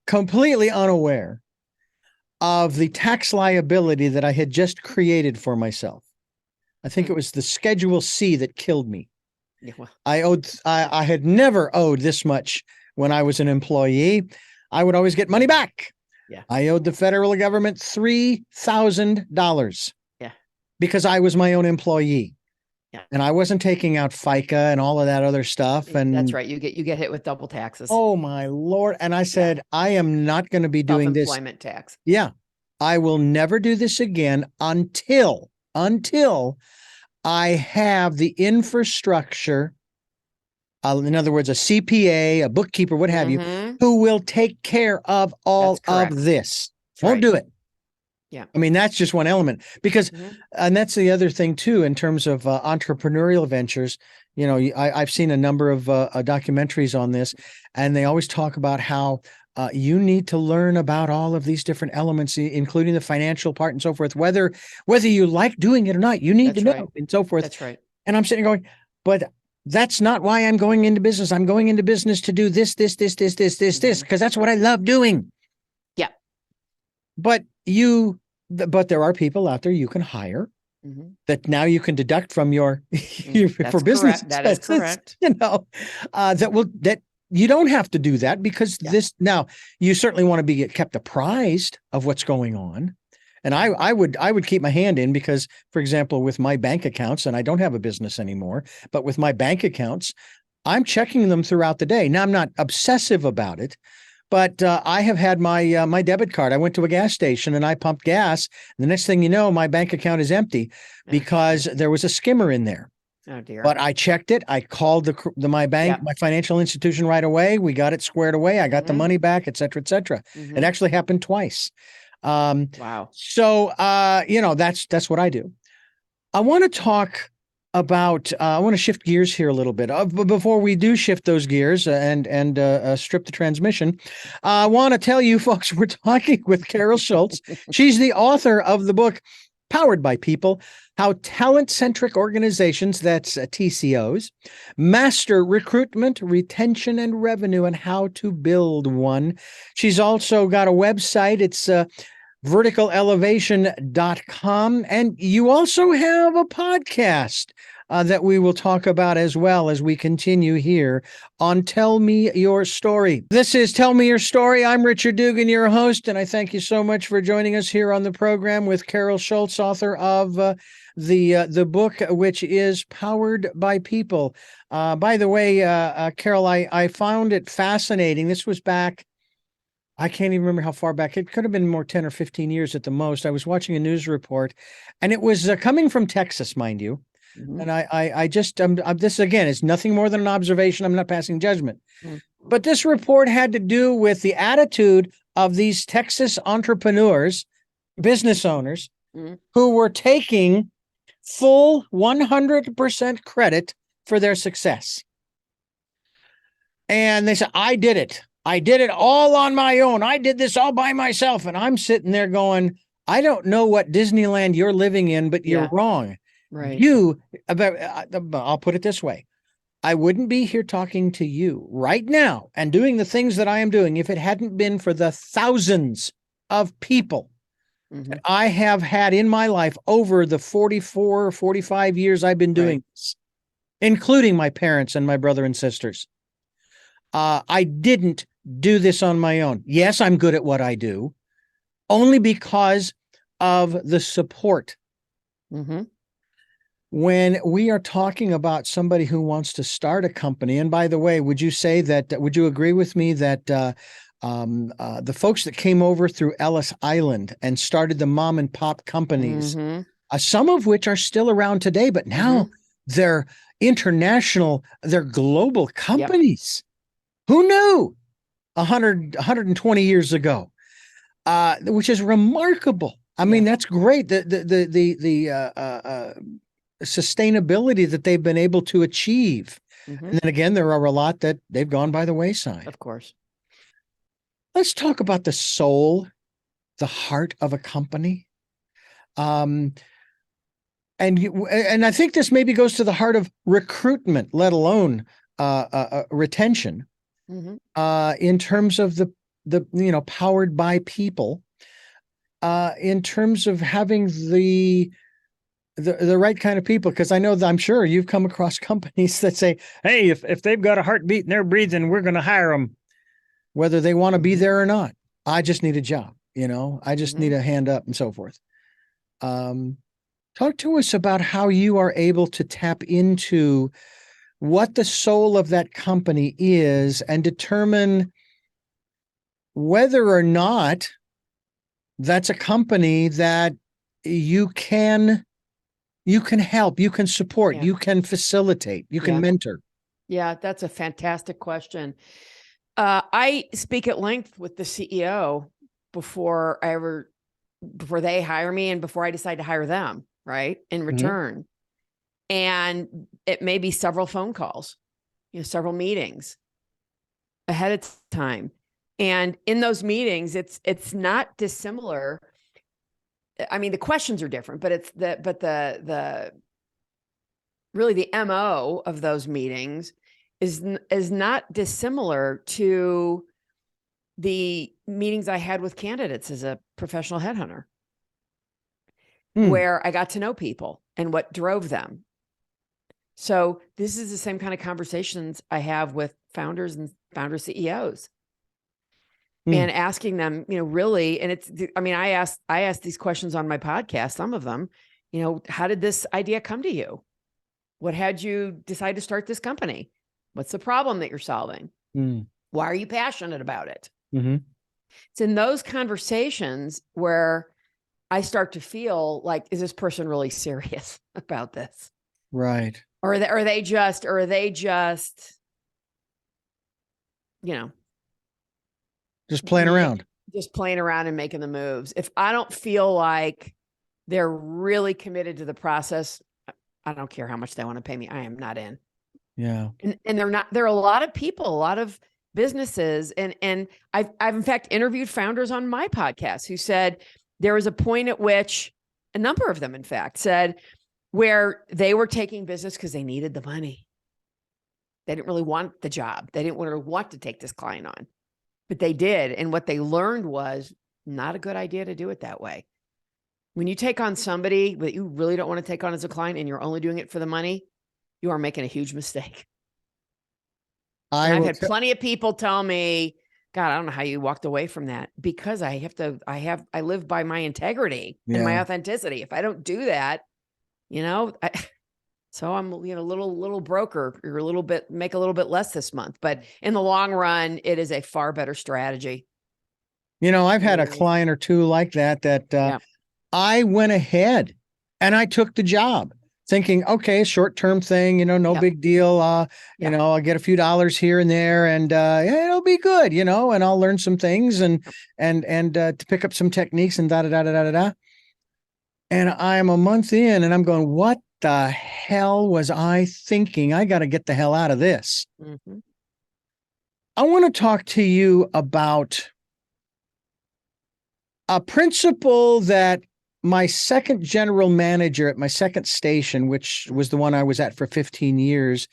completely unaware of the tax liability that I had just created for myself. I think it was the Schedule C that killed me. Yeah, well. I had never owed this much when I was an employee. I would always get money back. Yeah. I owed the federal government $3,000. Yeah. Because I was my own employee. Yeah. And I wasn't taking out FICA and all of that other stuff. And that's right. You get hit with double taxes. Oh my Lord. And I said, I am not going to be doing this. Self-employment tax. Yeah. I will never do this again until I have the infrastructure, in other words, a CPA, a bookkeeper, what have you, who will take care of all of this. Won't do it. Yeah. I mean, that's just one element because, and that's the other thing too, in terms of entrepreneurial ventures. You know, I've seen a number of documentaries on this, and they always talk about how you need to learn about all of these different elements, including the financial part and so forth, whether you like doing it or not, you need to know and so forth. That's right. And I'm sitting going, but that's not why I'm going into business. I'm going into business to do this, because that's what I love doing. Yeah. But there are people out there you can hire that now you can deduct from your for business. That is correct. You know, that you don't have to do that because now you certainly want to be kept apprised of what's going on. And I would keep my hand in because, for example, with my bank accounts, and I don't have a business anymore, but with my bank accounts, I'm checking them throughout the day. Now, I'm not obsessive about it, but I have had my debit card. I went to a gas station and I pumped gas. And the next thing you know, my bank account is empty because there was a skimmer in there. Oh dear. But I checked it. I called my bank, my financial institution right away. We got it squared away. I got the money back, et cetera, et cetera. It actually happened twice. Wow. So, that's what I do. I want to talk about, I want to shift gears here a little bit. But before we do shift those gears and strip the transmission, I want to tell you folks, we're talking with Carol Schultz. She's the author of the book, Powered by People, How Talent-centric Organizations, that's TCOs, master recruitment, retention, and revenue, and how to build one. She's also got a website. It's verticalelevation.com. And you also have a podcast that we will talk about as well as we continue here on Tell Me Your Story. This is Tell Me Your Story. I'm Richard Dugan, your host, and I thank you so much for joining us here on the program with Carol Schultz, author of the book, which is Powered by People. By the way, Carol, I found it fascinating. This was back, I can't even remember how far back. It could have been more 10 or 15 years at the most. I was watching a news report, and it was coming from Texas, mind you. And I just, this again is nothing more than an observation. I'm not passing judgment. But this report had to do with the attitude of these Texas entrepreneurs, business owners, who were taking full 100% credit for their success. And they said, I did it. I did it all on my own. I did this all by myself. And I'm sitting there going, I don't know what Disneyland you're living in, but you're wrong. Right. I'll put it this way. I wouldn't be here talking to you right now and doing the things that I am doing if it hadn't been for the thousands of people that I have had in my life over the 44 or 45 years I've been doing this, including my parents and my brother and sisters. I didn't do this on my own. Yes, I'm good at what I do, only because of the support. When we are talking about somebody who wants to start a company, and by the way, would you agree with me that the folks that came over through Ellis Island and started the mom and pop companies, some of which are still around today, but now they're international, they're global companies. Who knew 120 years ago? Which is remarkable. I mean, that's great. The sustainability that they've been able to achieve. And then again, there are a lot that they've gone by the wayside. Of course. Let's talk about the soul, the heart of a company. And I think this maybe goes to the heart of recruitment, let alone retention. In terms of the powered by people, in terms of having the right kind of people, because I know that I'm sure you've come across companies that say, hey, if they've got a heartbeat and they're breathing, we're going to hire them, whether they want to be there or not. I just need a job, I just need a hand up and so forth. Talk to us about how you are able to tap into what the soul of that company is and determine whether or not that's a company that you can help, you can support, you can facilitate, you can mentor. Yeah, that's a fantastic question. I speak at length with the CEO before they hire me and before I decide to hire them, right? In return. And it may be several phone calls, several meetings ahead of time. And in those meetings, it's not dissimilar. I mean, the questions are different, but really the MO of those meetings is not dissimilar to the meetings I had with candidates as a professional headhunter, where I got to know people and what drove them. So this is the same kind of conversations I have with founders and founder CEOs. And asking them, really, and I asked these questions on my podcast, some of them, how did this idea come to you? What had you decide to start this company? What's the problem that you're solving? Why are you passionate about it? It's in those conversations where I start to feel like, is this person really serious about this? Right. Or are they just, just playing around. Just playing around and making the moves. If I don't feel like they're really committed to the process, I don't care how much they want to pay me. I am not in. Yeah. And there are a lot of people, a lot of businesses. And I've in fact interviewed founders on my podcast who said there was a point at which a number of them, in fact, said where they were taking business because they needed the money. They didn't really want the job. They didn't really want to take this client on. But they did. And what they learned was not a good idea to do it that way. When you take on somebody that you really don't want to take on as a client and you're only doing it for the money, you are making a huge mistake. I've had plenty of people tell me, God, I don't know how you walked away from that, because I live by my integrity and my authenticity. If I don't do that, so I'm, little broker, or make a little bit less this month, but in the long run, it is a far better strategy. I've had a client or two like that I went ahead and I took the job thinking, okay, short-term thing, no big deal. I'll get a few dollars here and there and it'll be good, and I'll learn some things and to pick up some techniques and da-da-da-da-da-da. And I'm a month in and I'm going, what the hell was I thinking? I got to get the hell out of this. I want to talk to you about a principle that my second general manager at my second station, which was the one I was at for 15 years,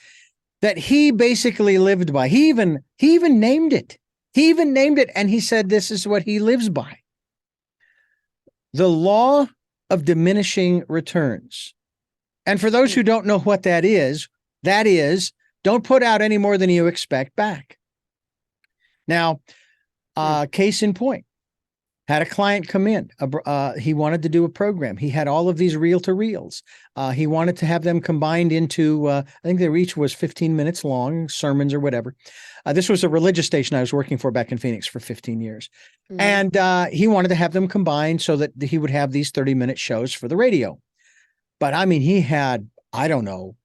that he basically lived by. He even named it. And he said, this is what he lives by. The law of diminishing returns. And for those who don't know what that is, don't put out any more than you expect back. Now, case in point, had a client come in. He wanted to do a program. He had all of these reel-to-reels. He wanted to have them combined into, I think they each was 15 minutes long, sermons or whatever. This was a religious station I was working for back in Phoenix for 15 years. And he wanted to have them combined so that he would have these 30-minute shows for the radio. But I mean, he had, I don't know,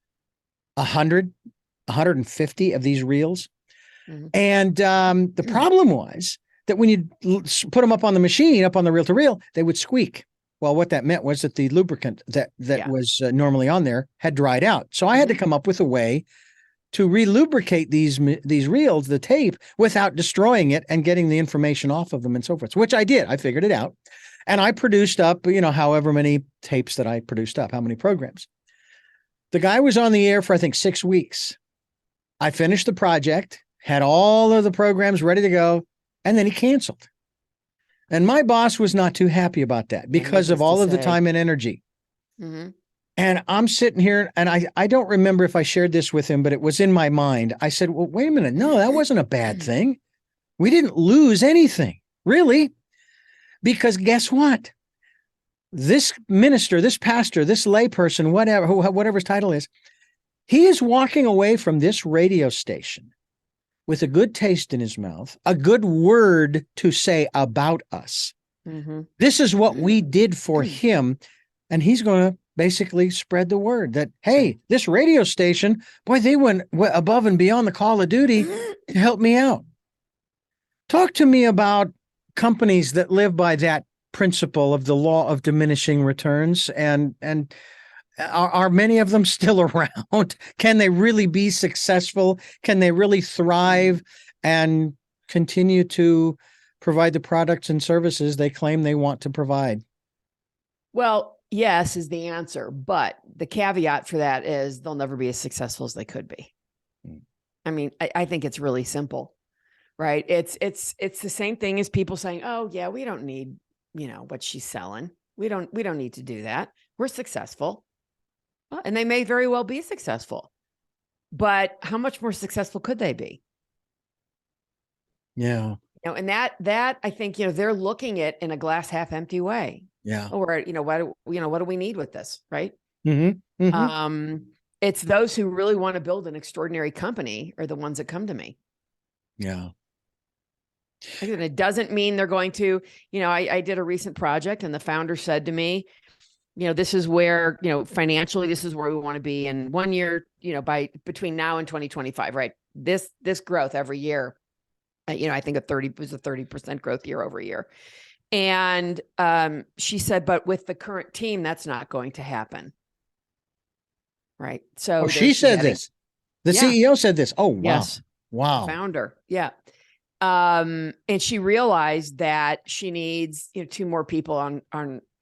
100, 150 of these reels. Mhm. And the problem was that when you put them up on the machine, up on the reel-to-reel, they would squeak. Well, what that meant was that the lubricant that was normally on there had dried out. So I had to come up with a way to re-lubricate these reels, the tape, without destroying it and getting the information off of them and so forth, which I did. I figured it out. And I produced up, however many tapes that I produced up, how many programs. The guy was on the air for, I think, 6 weeks. I finished the project, had all of the programs ready to go, and then he canceled. And my boss was not too happy about that because of all of the time and energy. Mm-hmm. And I'm sitting here, and I don't remember if I shared this with him, but it was in my mind. I said, well, wait a minute. No, that wasn't a bad thing. We didn't lose anything, really. Because guess what? This minister, this pastor, this layperson, whatever his title is, he is walking away from this radio station with a good taste in his mouth, a good word to say about us. Mm-hmm. This is what we did for him. And he's going to basically spread the word that, hey, this radio station, boy, they went above and beyond the call of duty to help me out. Talk to me about companies that live by that principle of the law of diminishing returns, and are many of them still around? Can they really be successful? Can they really thrive and continue to provide the products and services they claim they want to provide? Well, yes is the answer, but the caveat for that is they'll never be as successful as they could be. I mean, I think it's really simple, right? It's the same thing as people saying, "Oh, yeah, we don't need, what she's selling. We don't need to do that. We're successful." Well, and they may very well be successful, but how much more successful could they be? Yeah. And that I think, they're looking at in a glass half empty way. Yeah. Or, what do we need with this? Right. Mm-hmm. Mm-hmm. It's those who really want to build an extraordinary company are the ones that come to me. Yeah. And it doesn't mean they're going to, I did a recent project and the founder said to me, this is where, financially, this is where we want to be in 1 year, by between now and 2025, right? This growth every year, I think it was a 30% growth year over year. And she said, but with the current team, that's not going to happen. Right. So she said this. The CEO said this. Oh, wow. Yes. Wow. The founder. Yeah. And she realized that she needs 2 more people on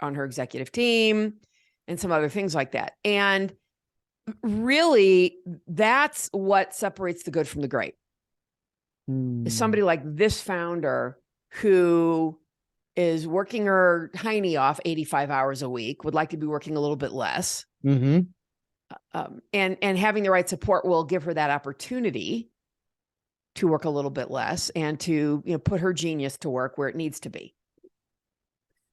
her executive team and some other things like that. And really, that's what separates the good from the great. Somebody like this founder who is working her hiney off 85 hours a week, would like to be working a little bit less. Mm-hmm. And having the right support will give her that opportunity to work a little bit less and to put her genius to work where it needs to be.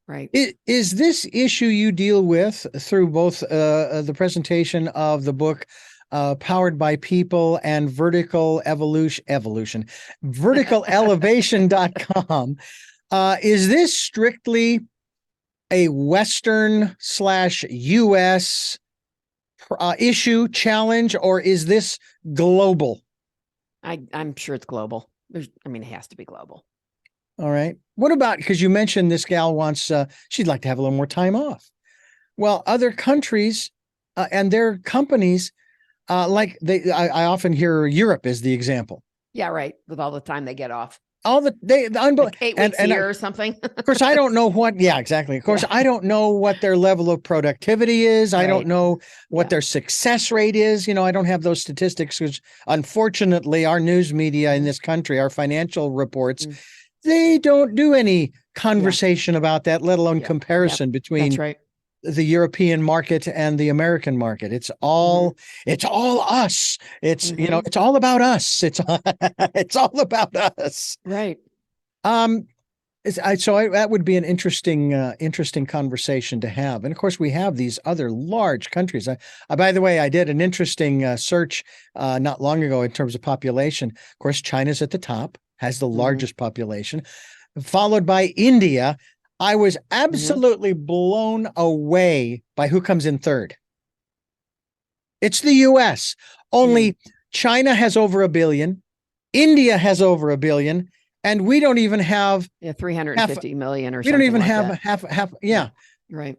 Right. Is this issue you deal with through both the presentation of the book Powered by People and Vertical elevation.com? Is this strictly a Western/US issue challenge, or is this global? I'm sure it's global. It has to be global. All right. What about, because you mentioned this gal wants, she'd like to have a little more time off. Well, other countries and their companies, I often hear Europe is the example. Yeah, right. With all the time they get off. Like 8 weeks a year or something. Of course, I don't know what. Yeah, exactly. Of course, I don't know what their level of productivity is. I don't know what their success rate is. I don't have those statistics, because unfortunately, our news media in this country, our financial reports, they don't do any conversation about that, let alone comparison between the European market and the American market. It's all us. It's it's all about us. It's all about us. Right. That would be an interesting conversation to have. And of course, we have these other large countries. By the way, I did an interesting search not long ago in terms of population. Of course, China's at the top, has the largest population, followed by India. I was absolutely blown away by who comes in third. It's the US. Only China has over 1 billion. India has over 1 billion. And we don't even have 350 million or we something. don't even like have that. half. Yeah. Right.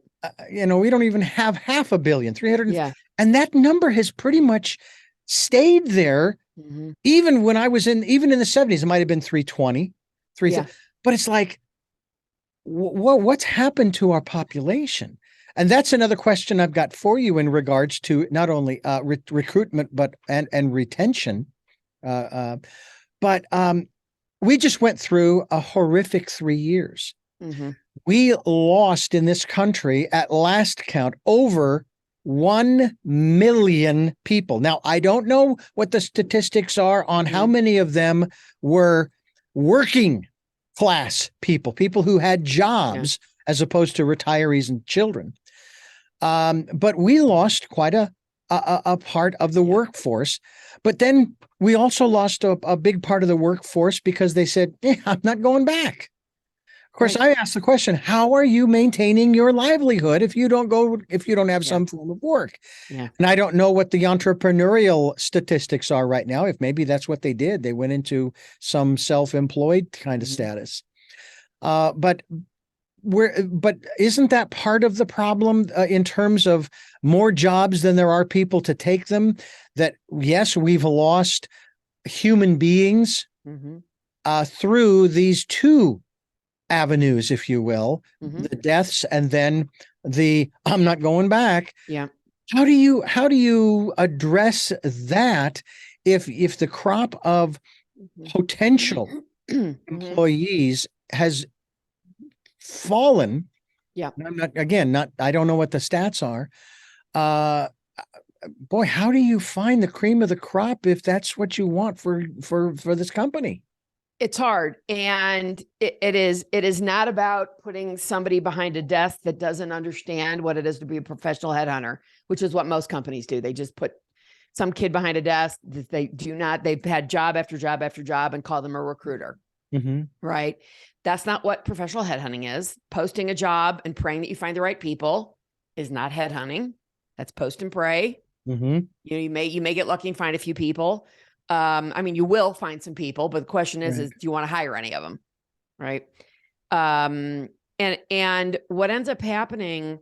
We don't even have 500 million, 300. Yeah. And that number has pretty much stayed there. Even when I was even in the 70s, it might've been 320, but it's like, what's happened to our population? And that's another question I've got for you in regards to not only recruitment, but and retention. But we just went through a horrific 3 years. We lost in this country at last count over 1 million people. Now, I don't know what the statistics are on how many of them were working class people who had jobs as opposed to retirees and children. But we lost quite a part of the workforce. But then we also lost a big part of the workforce because they said, I'm not going back. Of course, I asked the question, how are you maintaining your livelihood if you don't have some form of work? And I don't know what the entrepreneurial statistics are right now. If maybe that's what they did. They went into some self-employed kind of status. But isn't that part of the problem in terms of more jobs than there are people to take them? That yes, we've lost human beings through these two avenues, if you will, the deaths and then the I'm not going back. Yeah. How do you address that if the crop of potential employees has fallen? Yeah. I don't know what the stats are. Boy, how do you find the cream of the crop if that's what you want for this company? It's hard. And it is not about putting somebody behind a desk that doesn't understand what it is to be a professional headhunter, which is what most companies do. They just put some kid behind a desk that they've had job after job after job and call them a recruiter. Right. That's not what professional headhunting is. Posting a job and praying that you find the right people is not headhunting. That's post and pray. You may get lucky and find a few people. You will find some people, but the question is do you want to hire any of them? Right. And what ends up happening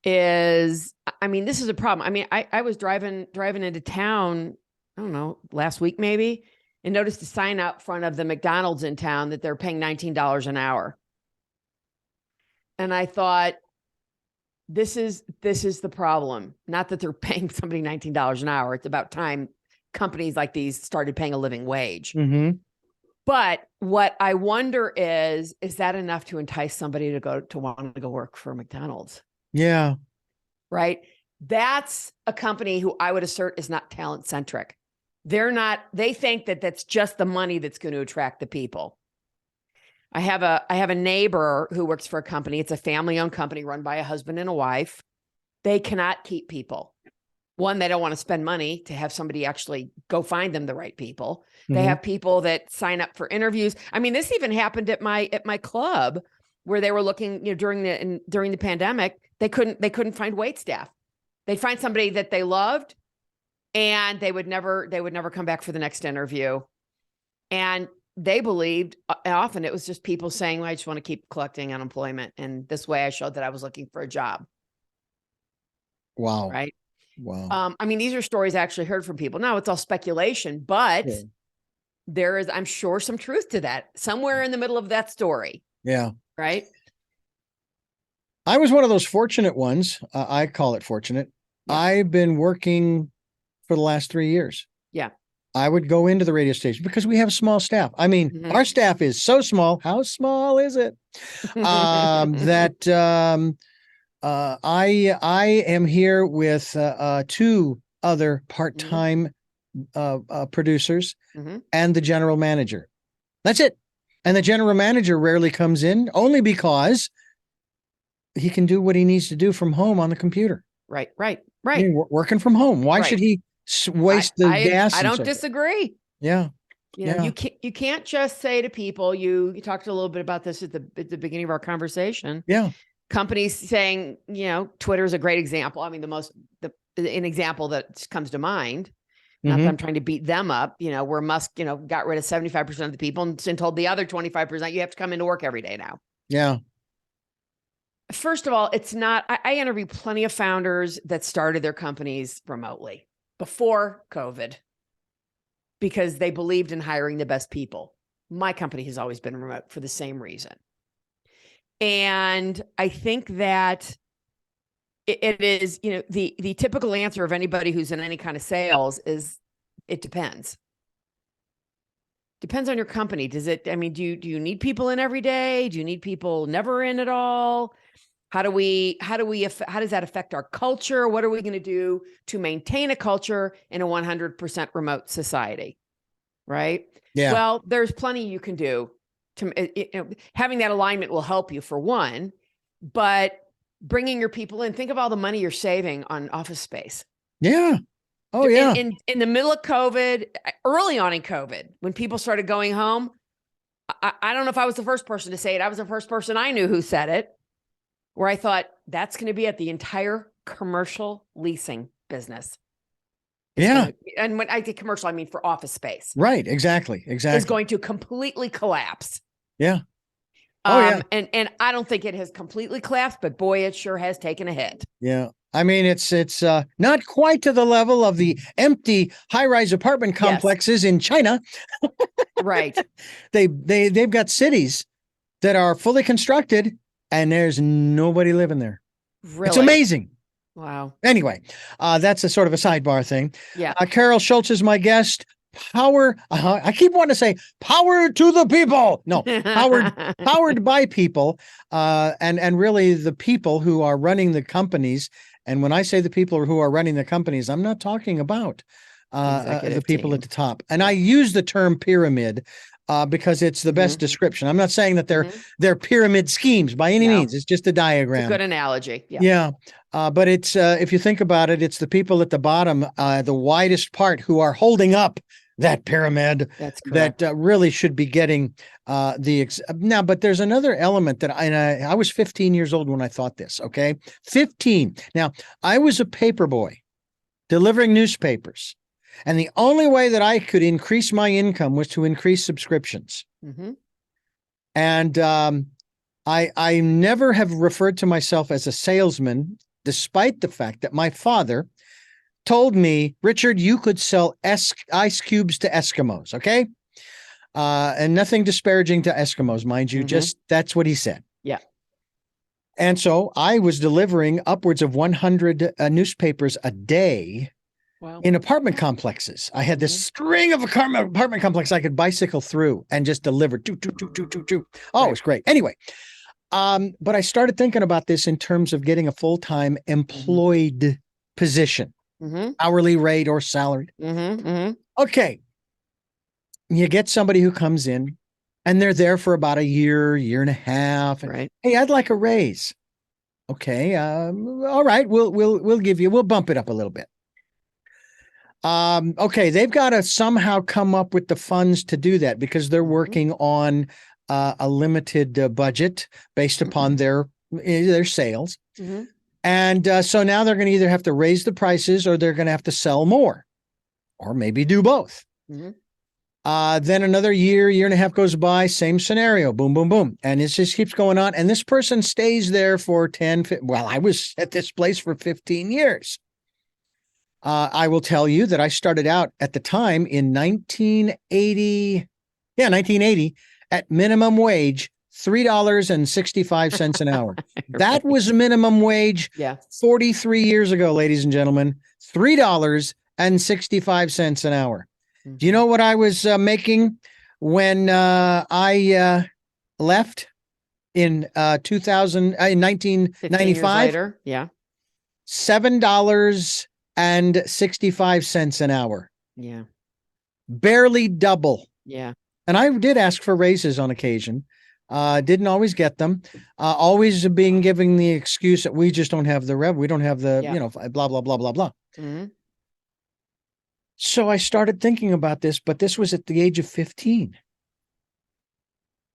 is, this is a problem. I was driving into town, I don't know, last week maybe, and noticed a sign out front of the McDonald's in town that they're paying $19 an hour. And I thought, this is the problem. Not that they're paying somebody $19 an hour. It's about time companies like these started paying a living wage. But what I wonder is that enough to entice somebody to want to go work for McDonald's? Yeah. Right. That's a company who I would assert is not talent-centric. They think that that's just the money that's going to attract the people. I have a neighbor who works for a company. It's a family-owned company run by a husband and a wife. They cannot keep people. One, they don't want to spend money to have somebody actually go find them the right people. They have people that sign up for interviews. This even happened at my club where they were looking, during the pandemic, they couldn't find wait staff. They'd find somebody that they loved and they would never come back for the next interview. And they believed often it was just people saying, well, I just want to keep collecting unemployment. And this way I showed that I was looking for a job. Wow. Right. Wow. These are stories I actually heard from people. Now it's all speculation, but there is, I'm sure, some truth to that somewhere in the middle of that story. Yeah. Right. I was one of those fortunate ones. I call it fortunate. Yeah. I've been working for the last 3 years. Yeah. I would go into the radio station because we have a small staff. Our staff is so small. How small is it? I am here with two other part-time producers and the general manager. That's it. And the general manager rarely comes in, only because he can do what he needs to do from home on the computer. Right. Working from home. Why should he waste the gas? I don't disagree. Yeah. You can't just say to people, you talked a little bit about this at the beginning of our conversation. Yeah. companies saying, Twitter is a great example. I mean, an example that comes to mind. Not that I'm trying to beat them up, where Musk, got rid of 75% of the people and told the other 25%, you have to come into work every day now. Yeah. First of all, it's not, I interview plenty of founders that started their companies remotely before COVID because they believed in hiring the best people. My company has always been remote for the same reason. And I think that it is, the typical answer of anybody who's in any kind of sales is it depends. Depends on your company. Do you need people in every day? Do you need people never in at all? How does that affect our culture? What are we going to do to maintain a culture in a 100% remote society? Right? Yeah. Well, there's plenty you can do to, having that alignment will help you for one, but bringing your people in, think of all the money you're saving on office space. Yeah. Oh, yeah. In the middle of COVID, early on in COVID, when people started going home, I don't know if I was the first person to say it. I was the first person I knew who said it, where I thought that's going to be at the entire commercial leasing business. And when I say commercial, I mean for office space. Right. Exactly. Is going to completely collapse. Yeah. Oh, yeah. And I don't think it has completely collapsed, but boy, it sure has taken a hit. Yeah. I mean, it's not quite to the level of the empty high-rise apartment complexes in China. Right. They've got cities that are fully constructed and there's nobody living there. Really? It's amazing. Wow. Anyway, that's a sort of a sidebar thing. Yeah. Carol Schultz is my guest. I keep wanting to say power to the people. No, powered by people, and really the people who are running the companies. And when I say the people who are running the companies, I'm not talking about the people at the top. And I use the term pyramid because it's the best description. I'm not saying that they're pyramid schemes by any means. It's just a diagram. It's a good analogy. Yeah. But it's if you think about it, it's the people at the bottom, the widest part, who are holding up that pyramid. That's correct. That really should be getting now. But there's another element that I was 15 years old when I thought this. Okay, 15. Now I was a paper boy delivering newspapers, and the only way that I could increase my income was to increase subscriptions. And I never have referred to myself as a salesman, despite the fact that my father told me, Richard, you could sell ice cubes to Eskimos, okay? And nothing disparaging to Eskimos, mind you, just that's what he said. Yeah. And so I was delivering upwards of 100 newspapers a day in apartment complexes. I had this string of apartment complexes I could bicycle through and just deliver. Oh, it was great. Anyway, but I started thinking about this in terms of getting a full-time employed position. Hourly rate or salaried. Okay. You get somebody who comes in and they're there for about a year and a half. And, hey, I'd like a raise. Okay. All right. We'll bump it up a little bit. Okay. They've got to somehow come up with the funds to do that because they're working on a limited budget based upon their sales. And so now they're going to either have to raise the prices or they're going to have to sell more, or maybe do both. Then another year and a half goes by, same scenario, boom, boom, boom. And it just keeps going on. And this person stays there for 10, I was at this place for 15 years. I will tell you that I started out at the time in 1980 at minimum wage, $3.65 an hour. That was minimum wage 43 years ago, ladies and gentlemen, $3.65 an hour. Do you know what I was making when I left in 1995? Later. Yeah. $7.65 an hour. Yeah. Barely double. Yeah. And I did ask for raises on occasion. Didn't always get them. Always being given the excuse that we just don't have the rev. We don't have the, blah, blah, blah, blah, blah. So I started thinking about this, but this was at the age of 15.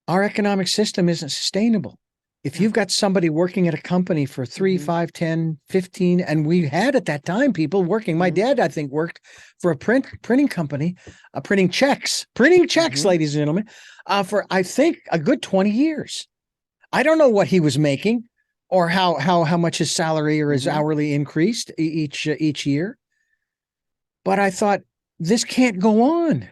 Our economic system isn't sustainable. If you've got somebody working at a company for 3, 5, 10, 15, and we had at that time people working. My dad, I think, worked for a printing company, printing checks, ladies and gentlemen, for I think a good 20 years. I don't know what he was making or how much his salary or his hourly increased each year. But I thought, this can't go on,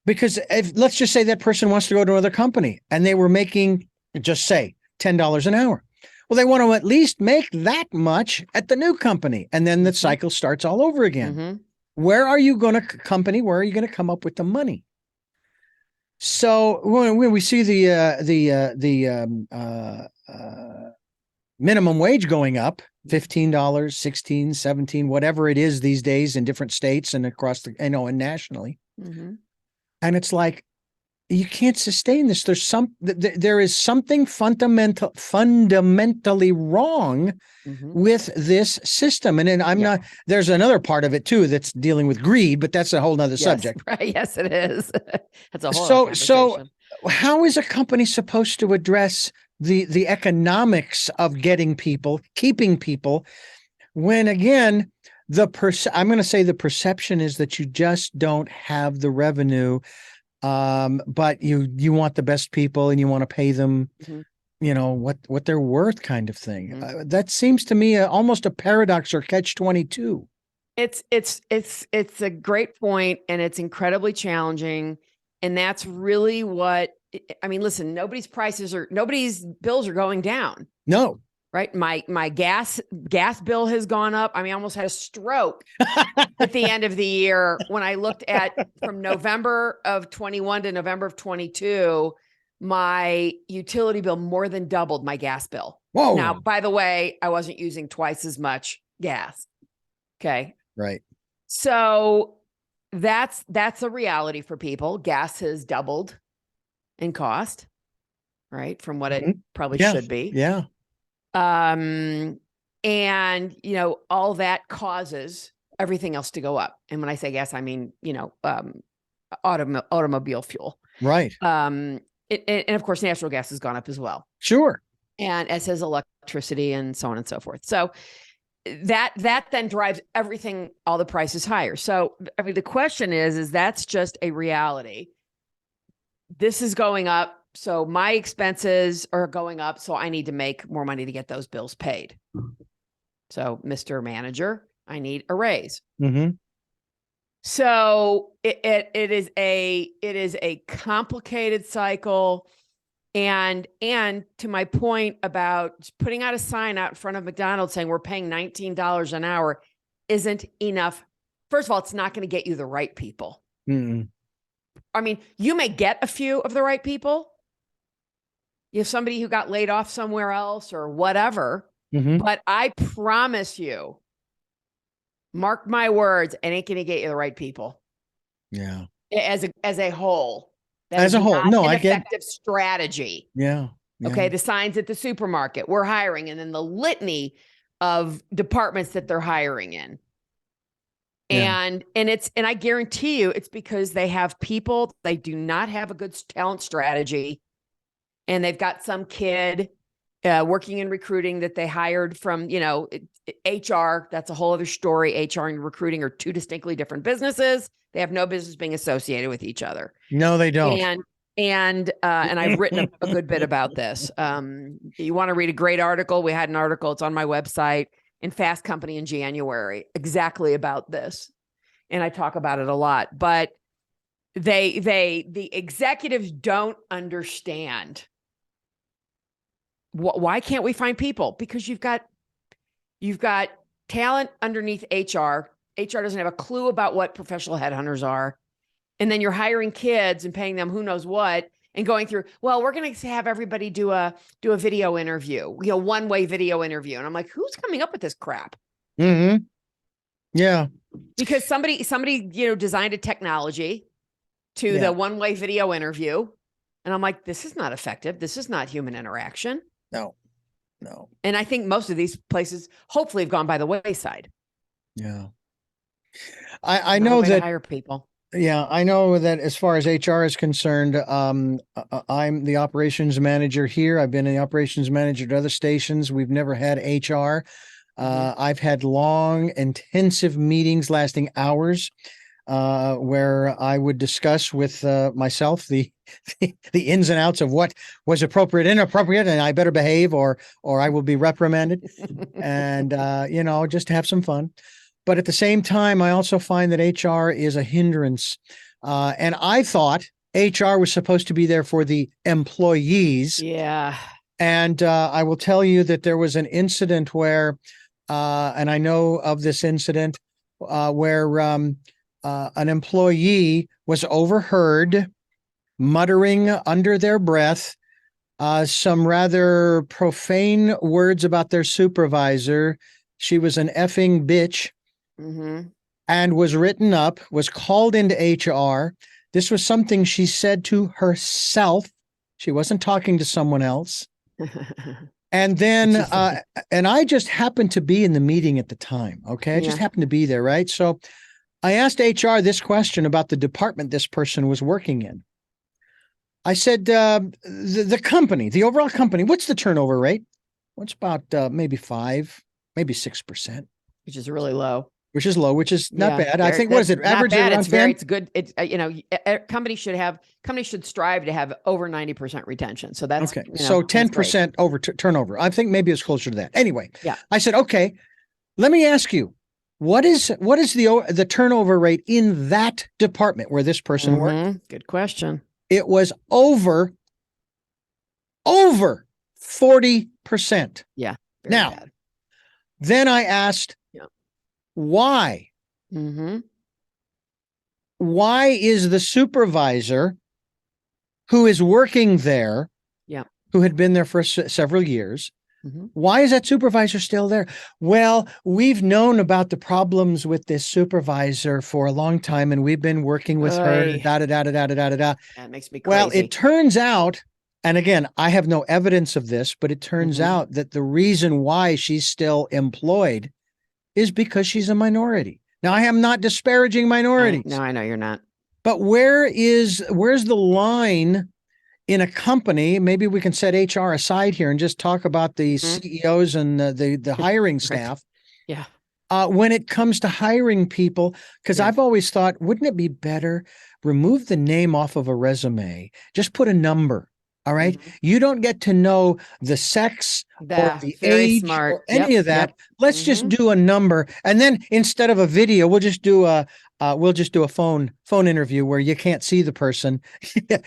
because let's just say that person wants to go to another company and they were making, just say, $10 an hour. Well, they want to at least make that much at the new company. And then the cycle starts all over again. Where are you going to come up with the money? So when we see the minimum wage going up, $15, $16, $17, whatever it is these days in different states and across and nationally. And it's like, you can't sustain this. There is something fundamentally wrong with this system. And then there's another part of it too that's dealing with greed, but that's a whole nother subject. Right. Yes, it is. That's a whole so how is a company supposed to address the economics of keeping people, when again, I'm going to say the perception is that you just don't have the revenue. But you want the best people and you want to pay them, what they're worth, kind of thing. That seems to me almost a paradox or catch-22. It's a great point, and it's incredibly challenging. And that's really listen, nobody's bills are going down. No. Right. My gas bill has gone up. I almost had a stroke at the end of the year when I looked at from November of 21 to November of 22, my utility bill more than doubled my gas bill. Whoa. Now, by the way, I wasn't using twice as much gas. Okay. Right. So that's a reality for people. Gas has doubled in cost, right? From what it probably should be. Yeah. And all that causes everything else to go up. And when I say gas, I mean, automobile fuel. Right. And of course, natural gas has gone up as well. Sure. And as has electricity and so on and so forth. So that then drives everything, all the prices higher. So, the question is that's just a reality. This is going up. So my expenses are going up. So I need to make more money to get those bills paid. So, Mr. Manager, I need a raise. So it is a complicated cycle. And to my point about putting out a sign out in front of McDonald's saying we're paying $19 an hour isn't enough. First of all, it's not going to get you the right people. You may get a few of the right people. You have somebody who got laid off somewhere else or whatever, but I promise you, mark my words, it ain't going to get you the right people. Yeah. As a whole. As a whole. No, I get effective strategy. Yeah. Okay. The signs at the supermarket, we're hiring, and then the litany of departments that they're hiring in. And I guarantee you it's because they have people, they do not have a good talent strategy. And they've got some kid working in recruiting that they hired from, HR. That's a whole other story. HR and recruiting are two distinctly different businesses. They have no business being associated with each other. No, they don't. And I've written a good bit about this. You want to read a great article? We had an article. It's on my website in Fast Company in January, exactly about this. And I talk about it a lot, but the executives don't understand. Why can't we find people? Because you've got talent underneath HR. HR doesn't have a clue about what professional headhunters are. And then you're hiring kids and paying them who knows what and going through, well, we're going to have everybody do a video interview, one-way video interview. And I'm like, who's coming up with this crap? Yeah. Because somebody, designed a technology to the one-way video interview. And I'm like, this is not effective. This is not human interaction. No. And I think most of these places hopefully have gone by the wayside. Yeah. I know that hire people. Yeah, I know that as far as HR is concerned, I'm the operations manager here. I've been the operations manager at other stations. We've never had HR. I've had long, intensive meetings lasting hours, where I would discuss with myself the ins and outs of what was appropriate, inappropriate, and I better behave, or I will be reprimanded, and just have some fun. But at the same time, I also find that HR is a hindrance. And I thought HR was supposed to be there for the employees. Yeah. And I will tell you that there was an incident where, and I know of this incident, where an employee was overheard muttering under their breath some rather profane words about their supervisor. She was an effing bitch. And was written up, was called into HR. This was something she said to herself. She wasn't talking to someone else. And then, and I just happened to be in the meeting at the time. Okay. I just happened to be there. Right. So I asked HR this question about the department this person was working in. I said, the company, the overall company, what's the turnover rate? What's about maybe 5, maybe 6%, which is really low. Which is low, which is not bad. I think, what is it? Average around it's 10? Very, it's good. It's, companies should strive to have over 90% retention. So that's okay. So 10% over turnover. I think maybe it's closer to that. Anyway, I said, okay, let me ask you, what is the turnover rate in that department where this person worked? Good question. It was over 40%. Yeah. Now, bad. Then I asked, why? Why is the supervisor who is working there, who had been there for several years, why is that supervisor still there? Well, we've known about the problems with this supervisor for a long time, and we've been working with her. That makes me crazy. Well, it turns out, and again, I have no evidence of this, but it turns out that the reason why she's still employed is because she's a minority. Now, I am not disparaging minorities. No, I know you're not. But where's the line in a company? Maybe we can set HR aside here and just talk about the CEOs and the hiring staff. Yeah. When it comes to hiring people, because I've always thought, wouldn't it be better, remove the name off of a resume, just put a number. All right. You don't get to know the sex or the age or any of that. Let's just do a number. And then instead of a video, we'll just do a phone interview where you can't see the person.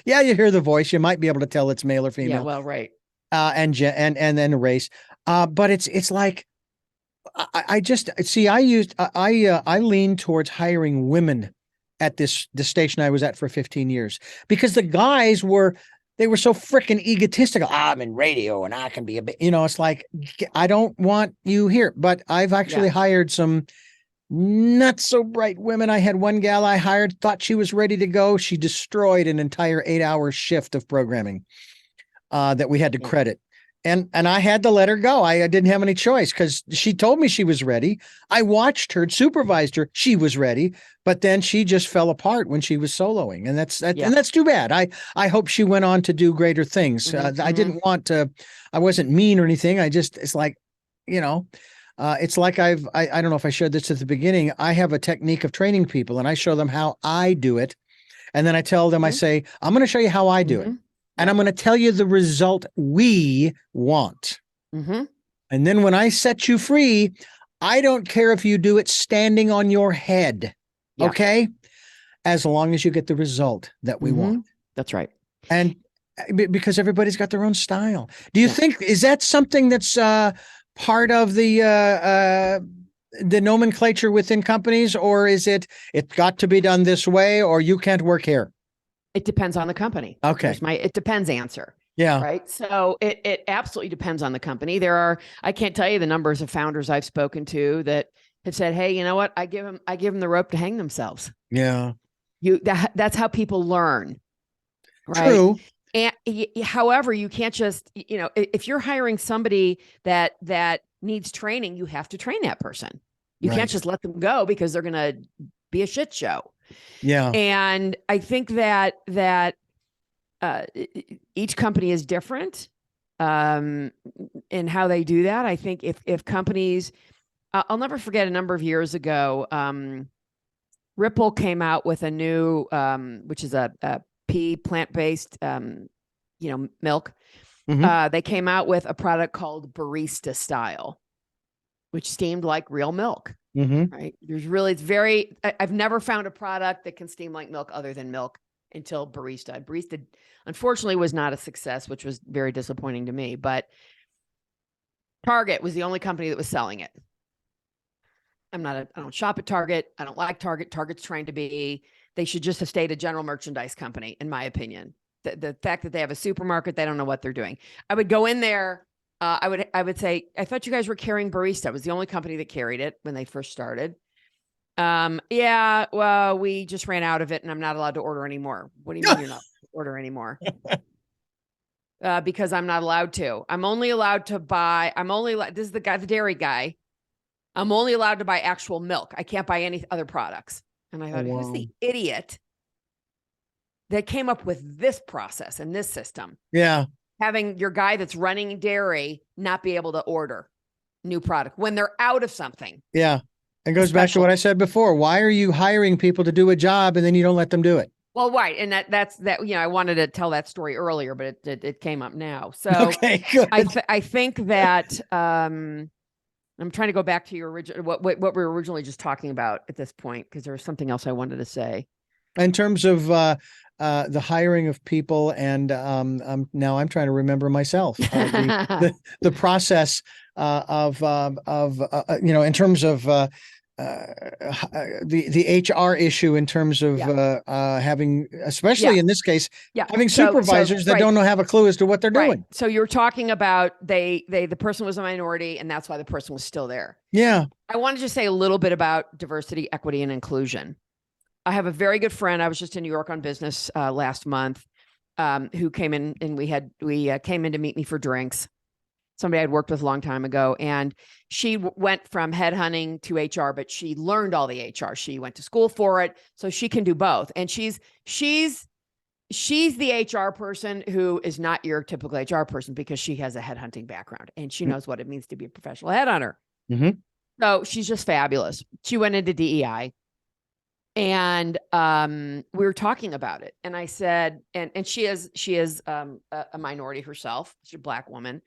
Yeah, you hear the voice. You might be able to tell it's male or female. Yeah, well, right. And then race. But it's like, I lean towards hiring women at the station I was at for 15 years, because the guys were so freaking egotistical. I'm in radio and I can be a bit, it's like, I don't want you here. But I've actually hired some not so bright women. I had one gal I hired, thought she was ready to go. She destroyed an entire 8-hour shift of programming that we had to credit. And I had to let her go. I didn't have any choice, because she told me she was ready. I watched her, supervised her. She was ready, but then she just fell apart when she was soloing. And that's too bad. I hope she went on to do greater things. I didn't want to, I wasn't mean or anything. It's like, it's like I don't know if I shared this at the beginning. I have a technique of training people, and I show them how I do it. And then I tell them, I say, I'm going to show you how I do it. And I'm going to tell you the result we want. And then when I set you free, I don't care if you do it standing on your head. Okay. As long as you get the result that we want. That's right. And because everybody's got their own style. Do you think, is that something that's part of the nomenclature within companies, or is it's got to be done this way, or you can't work here? It depends on the company. Okay. There's my it depends answer. Yeah. Right. So it absolutely depends on the company. I can't tell you the numbers of founders I've spoken to that have said, hey, you know what? I give them the rope to hang themselves. Yeah. That's how people learn. Right. True. And however, you can't just, if you're hiring somebody that needs training, you have to train that person. You can't just let them go because they're going to be a shit show. Yeah. And I think that each company is different in how they do that. I think if companies, I'll never forget a number of years ago, Ripple came out with a new, which is a pea plant-based, milk. Mm-hmm. They came out with a product called Barista Style, which steamed like real milk. Mm-hmm. Right? I've never found a product that can steam like milk other than milk until Barista. Barista, unfortunately, was not a success, which was very disappointing to me. But Target was the only company that was selling it. I don't shop at Target. I don't like Target. They should just have stayed a general merchandise company, in my opinion. The fact that they have a supermarket, they don't know what they're doing. I would go in there. I would say, I thought you guys were carrying Barista. It was the only company that carried it when they first started. Yeah, well, we just ran out of it and I'm not allowed to order anymore. What do you mean you're not allowed to order anymore? Because I'm not allowed to. I'm only allowed to buy, this is the dairy guy. I'm only allowed to buy actual milk. I can't buy any other products. And I thought, who's the idiot that came up with this process and this system? Yeah. Having your guy that's running dairy not be able to order new product when they're out of something. Yeah. It goes back to what I said before. Why are you hiring people to do a job and then you don't let them do it? Well, right. And that's I wanted to tell that story earlier, but it came up now. So okay, good. I think that I'm trying to go back to your original, what we were originally just talking about at this point, because there was something else I wanted to say. In terms of the hiring of people, and now I'm trying to remember myself the process of in terms of the HR issue, in terms of having, especially in this case, having supervisors that don't have a clue as to what they're doing. So you're talking about the person was a minority, and that's why the person was still there. Yeah. I wanted to say a little bit about diversity, equity, and inclusion. I have a very good friend. I was just in New York on business last month, who came in, and we came in to meet me for drinks. Somebody I'd worked with a long time ago, and she went from headhunting to HR, but she learned all the HR. She went to school for it, so she can do both. And she's the HR person who is not your typical HR person, because she has a headhunting background and she knows what it means to be a professional headhunter. Mm-hmm. So she's just fabulous. She went into DEI. And we were talking about it, and I said, and she is a minority herself. She's a Black woman,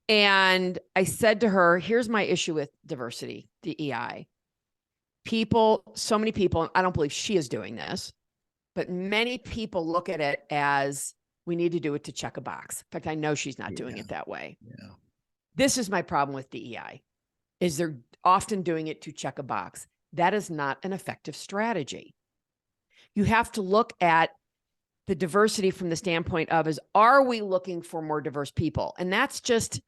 and I said to her, "Here's my issue with diversity, DEI. So many people, and I don't believe she is doing this, but many people look at it as we need to do it to check a box. In fact, I know she's not doing it that way. Yeah. This is my problem with DEI, is they're often doing it to check a box. That is not an effective strategy. You have to look at the diversity from the standpoint of are we looking for more diverse people? And that's just,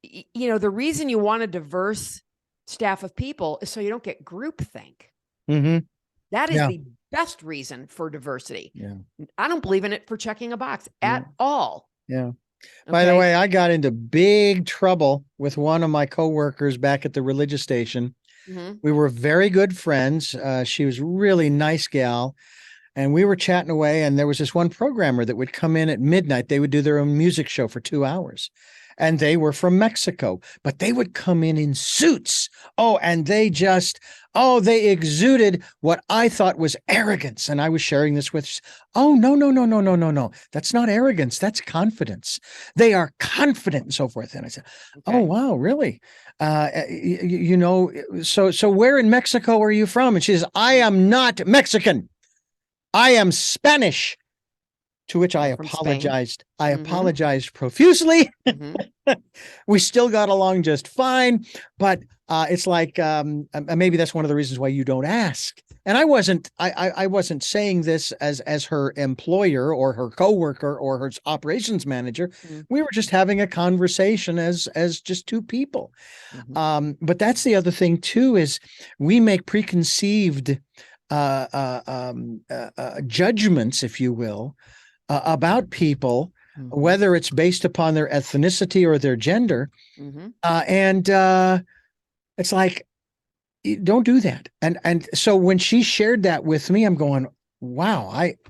the reason you want a diverse staff of people is so you don't get groupthink. Mm-hmm. That is the best reason for diversity. Yeah. I don't believe in it for checking a box at all. Yeah. Okay? By the way, I got into big trouble with one of my coworkers back at the religious station. Mm-hmm. We were very good friends. She was a really nice gal, and we were chatting away, and there was this one programmer that would come in at midnight. They would do their own music show for 2 hours, and they were from Mexico, but they would come in suits. And they exuded what I thought was arrogance. And I was sharing this with, no. That's not arrogance. That's confidence. They are confident and so forth. And I said, okay. Oh, wow, really? So where in Mexico are you from? And she says, I am not Mexican. I am Spanish. To which I apologized. I apologized profusely. Mm-hmm. We still got along just fine, but it's like maybe that's one of the reasons why you don't ask. And I wasn't saying this as her employer or her coworker or her operations manager. Mm-hmm. We were just having a conversation as just two people. Mm-hmm. But that's the other thing too, is we make preconceived judgments, if you will, about people, mm-hmm. whether it's based upon their ethnicity or their gender. Mm-hmm. And it's like, don't do that. And so when she shared that with me, I'm going, wow,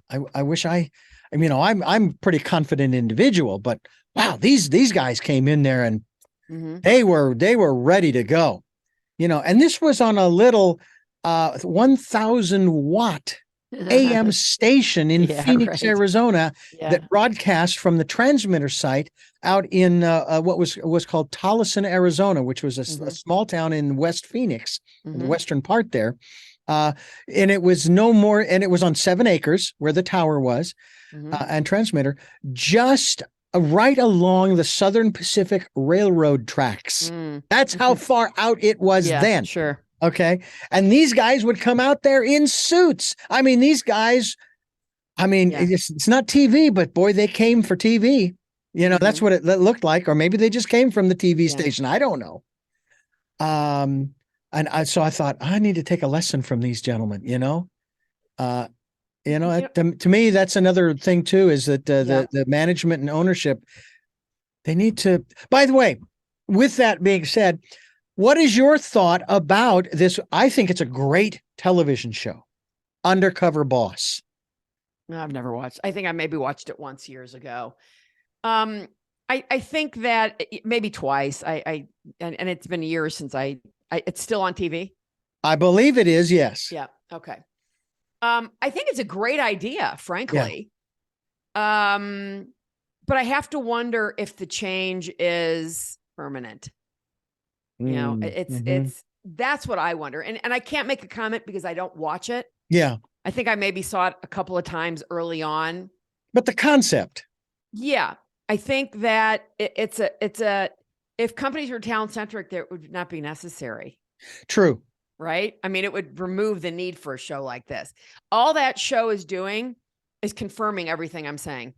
I wish I'm pretty confident individual, but wow, these guys came in there and they were ready to go, and this was on a little 1,000 watt AM station in Phoenix, right. Arizona, Yeah. that broadcast from the transmitter site out in what was called Tolleson, Arizona, which was a small town in West Phoenix, in the western part there. And it was it was on 7 acres where the tower was, and transmitter, just right along the Southern Pacific Railroad tracks. That's how far out it was then. Sure. Okay. And these guys would come out there in suits. I mean, these guys, it's not TV, but boy, they came for TV. That's what it looked like. Or maybe they just came from the TV station. I don't know. So I thought, I need to take a lesson from these gentlemen, to me, that's another thing too, is that the management and ownership, they need to, by the way, with that being said, what is your thought about this? I think it's a great television show, Undercover Boss. I've never watched. I think I maybe watched it once years ago. I think that maybe twice. And it's been years since it's still on TV. I believe it is. Yes. Yeah. Okay. I think it's a great idea, frankly. Yeah. But I have to wonder if the change is permanent. That's what I wonder. And I can't make a comment because I don't watch it. Yeah. I think I maybe saw it a couple of times early on. But the concept. Yeah. I think that if companies were talent-centric, that would not be necessary. True. Right? I mean, it would remove the need for a show like this. All that show is doing is confirming everything I'm saying.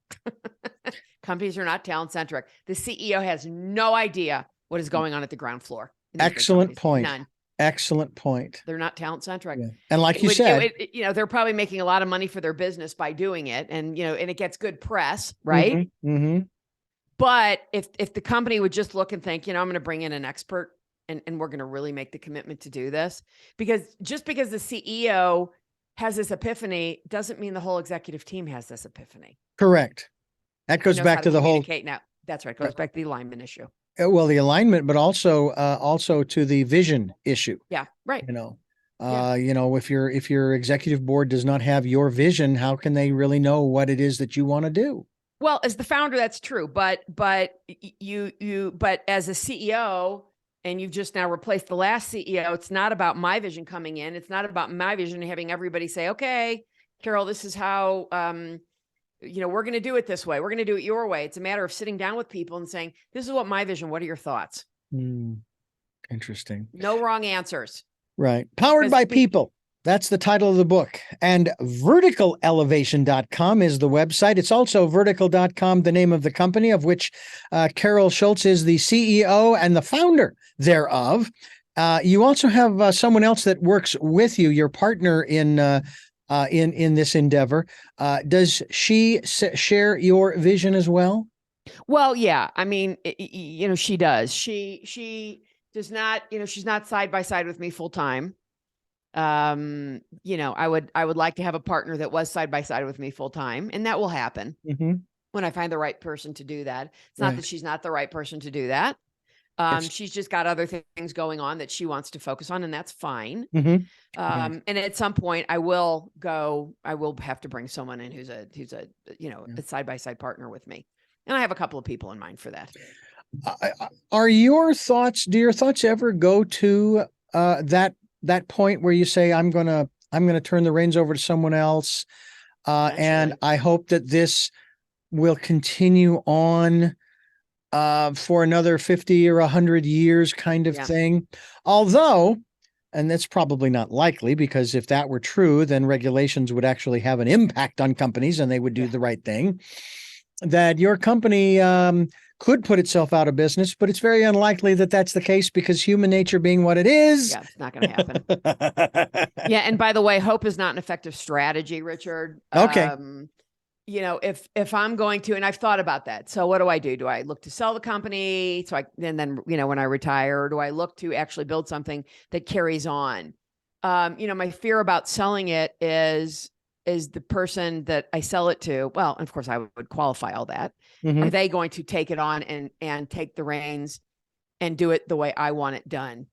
Companies are not talent-centric. The CEO has no idea what is going on at the ground floor. Excellent point. None. Excellent point. They're not talent-centric. Yeah. And like you said, they're probably making a lot of money for their business by doing it. And, and it gets good press, right? But if the company would just look and think, I'm going to bring in an expert and we're going to really make the commitment to do this, because just because the CEO has this epiphany doesn't mean the whole executive team has this epiphany. Correct. That goes back to the whole. Now, that's right. Goes back to the alignment issue. Well, the alignment, but also to the vision issue. Yeah. Right. If your executive board does not have your vision, how can they really know what it is that you want to do? Well, as the founder, that's true. But as a CEO, and you've just now replaced the last CEO, it's not about my vision coming in. It's not about my vision having everybody say, okay, Carol, this is how, we're going to do it this way. We're going to do it your way. It's a matter of sitting down with people and saying, this is what my vision. What are your thoughts? Interesting. No wrong answers. Right. Powered by people. That's the title of the book. And verticalelevation.com is the website. It's also vertical.com, the name of the company, of which Carol Schultz is the CEO and the founder thereof. You also have someone else that works with you, your partner in this endeavor. Does she share your vision as well? Well, yeah. I mean, she does. She does not, she's not side by side with me full time. I would like to have a partner that was side by side with me full time, and that will happen when I find the right person to do that. It's not that she's not the right person to do that. She's just got other things going on that she wants to focus on, and that's fine. And at some point I will have to bring someone in who's a side by side partner with me. And I have a couple of people in mind for that. Do your thoughts ever go to that point where you say, I'm going to turn the reins over to someone else. And I hope that this will continue on for another 50 or 100 years kind of thing. Although, and that's probably not likely, because if that were true, then regulations would actually have an impact on companies and they would do the right thing, that your company could put itself out of business, but it's very unlikely that that's the case, because human nature being what it is. Yeah, it's not going to happen. And by the way, hope is not an effective strategy, Richard. Okay. if I'm going to, and I've thought about that. So what do I do? Do I look to sell the company? And then, when I retire, or do I look to actually build something that carries on? My fear about selling it is the person that I sell it to. Well, of course I would qualify all that. Mm-hmm. Are they going to take it on and take the reins and do it the way I want it done?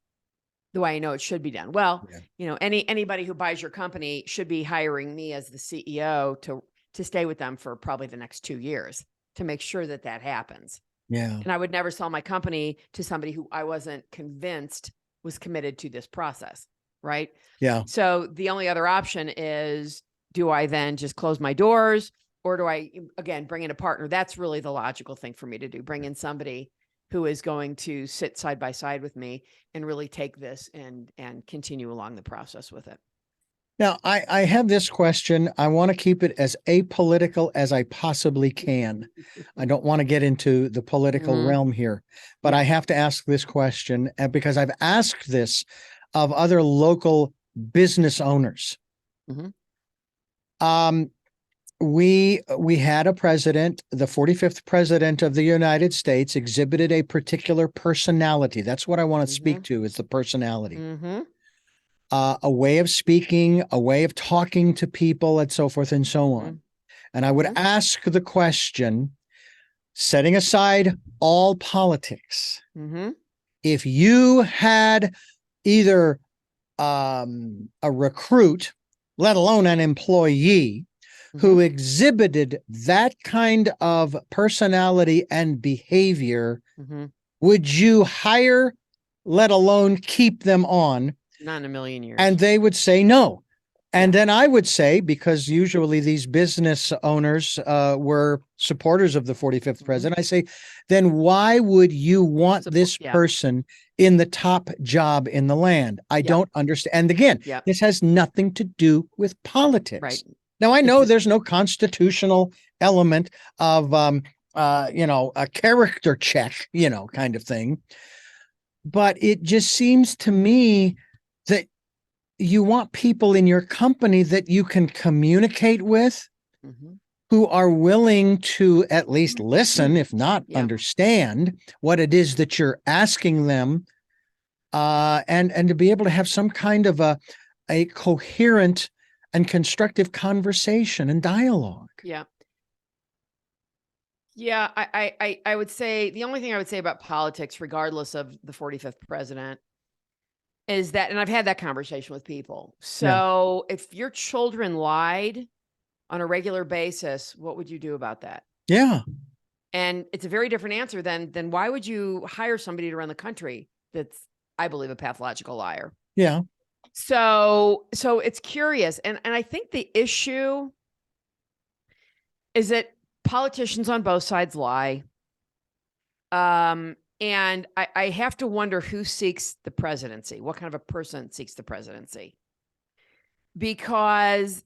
The way I know it should be done. Well, anybody who buys your company should be hiring me as the CEO to stay with them for probably the next 2 years to make sure that happens. Yeah. And I would never sell my company to somebody who I wasn't convinced was committed to this process. Right. Yeah. So the only other option is, do I then just close my doors, or do I, again, bring in a partner? That's really the logical thing for me to do. Bring in somebody who is going to sit side by side with me and really take this and continue along the process with it. Now, I have this question. I want to keep it as apolitical as I possibly can. I don't want to get into the political realm here, but I have to ask this question because I've asked this of other local business owners. We had a president, the 45th president of the United States, exhibited a particular personality. That's what I want to speak to, is the personality. A way of speaking, a way of talking to people, and so forth and so on. And I would ask the question, setting aside all politics, if you had either a recruit, let alone an employee, who exhibited that kind of personality and behavior, would you hire, let alone keep them on? Not in a million years. And they would say no. And then I would say, because usually these business owners were supporters of the 45th president, I say, then why would you want this person in the top job in the land? I don't understand. And again, this has nothing to do with politics. Right. Now, I know there's no constitutional element of, a character check, kind of thing. But it just seems to me that you want people in your company that you can communicate with, who are willing to at least listen, if not understand what it is that you're asking them, and to be able to have some kind of a coherent and constructive conversation and dialogue. Yeah. I would say the only thing I would say about politics, regardless of the 45th president, is that, and I've had that conversation with people. So if your children lied on a regular basis, what would you do about that? Yeah. And it's a very different answer than why would you hire somebody to run the country that's, I believe, a pathological liar? Yeah. So it's curious. And I think the issue is that politicians on both sides lie. And I have to wonder who seeks the presidency. What kind of a person seeks the presidency? Because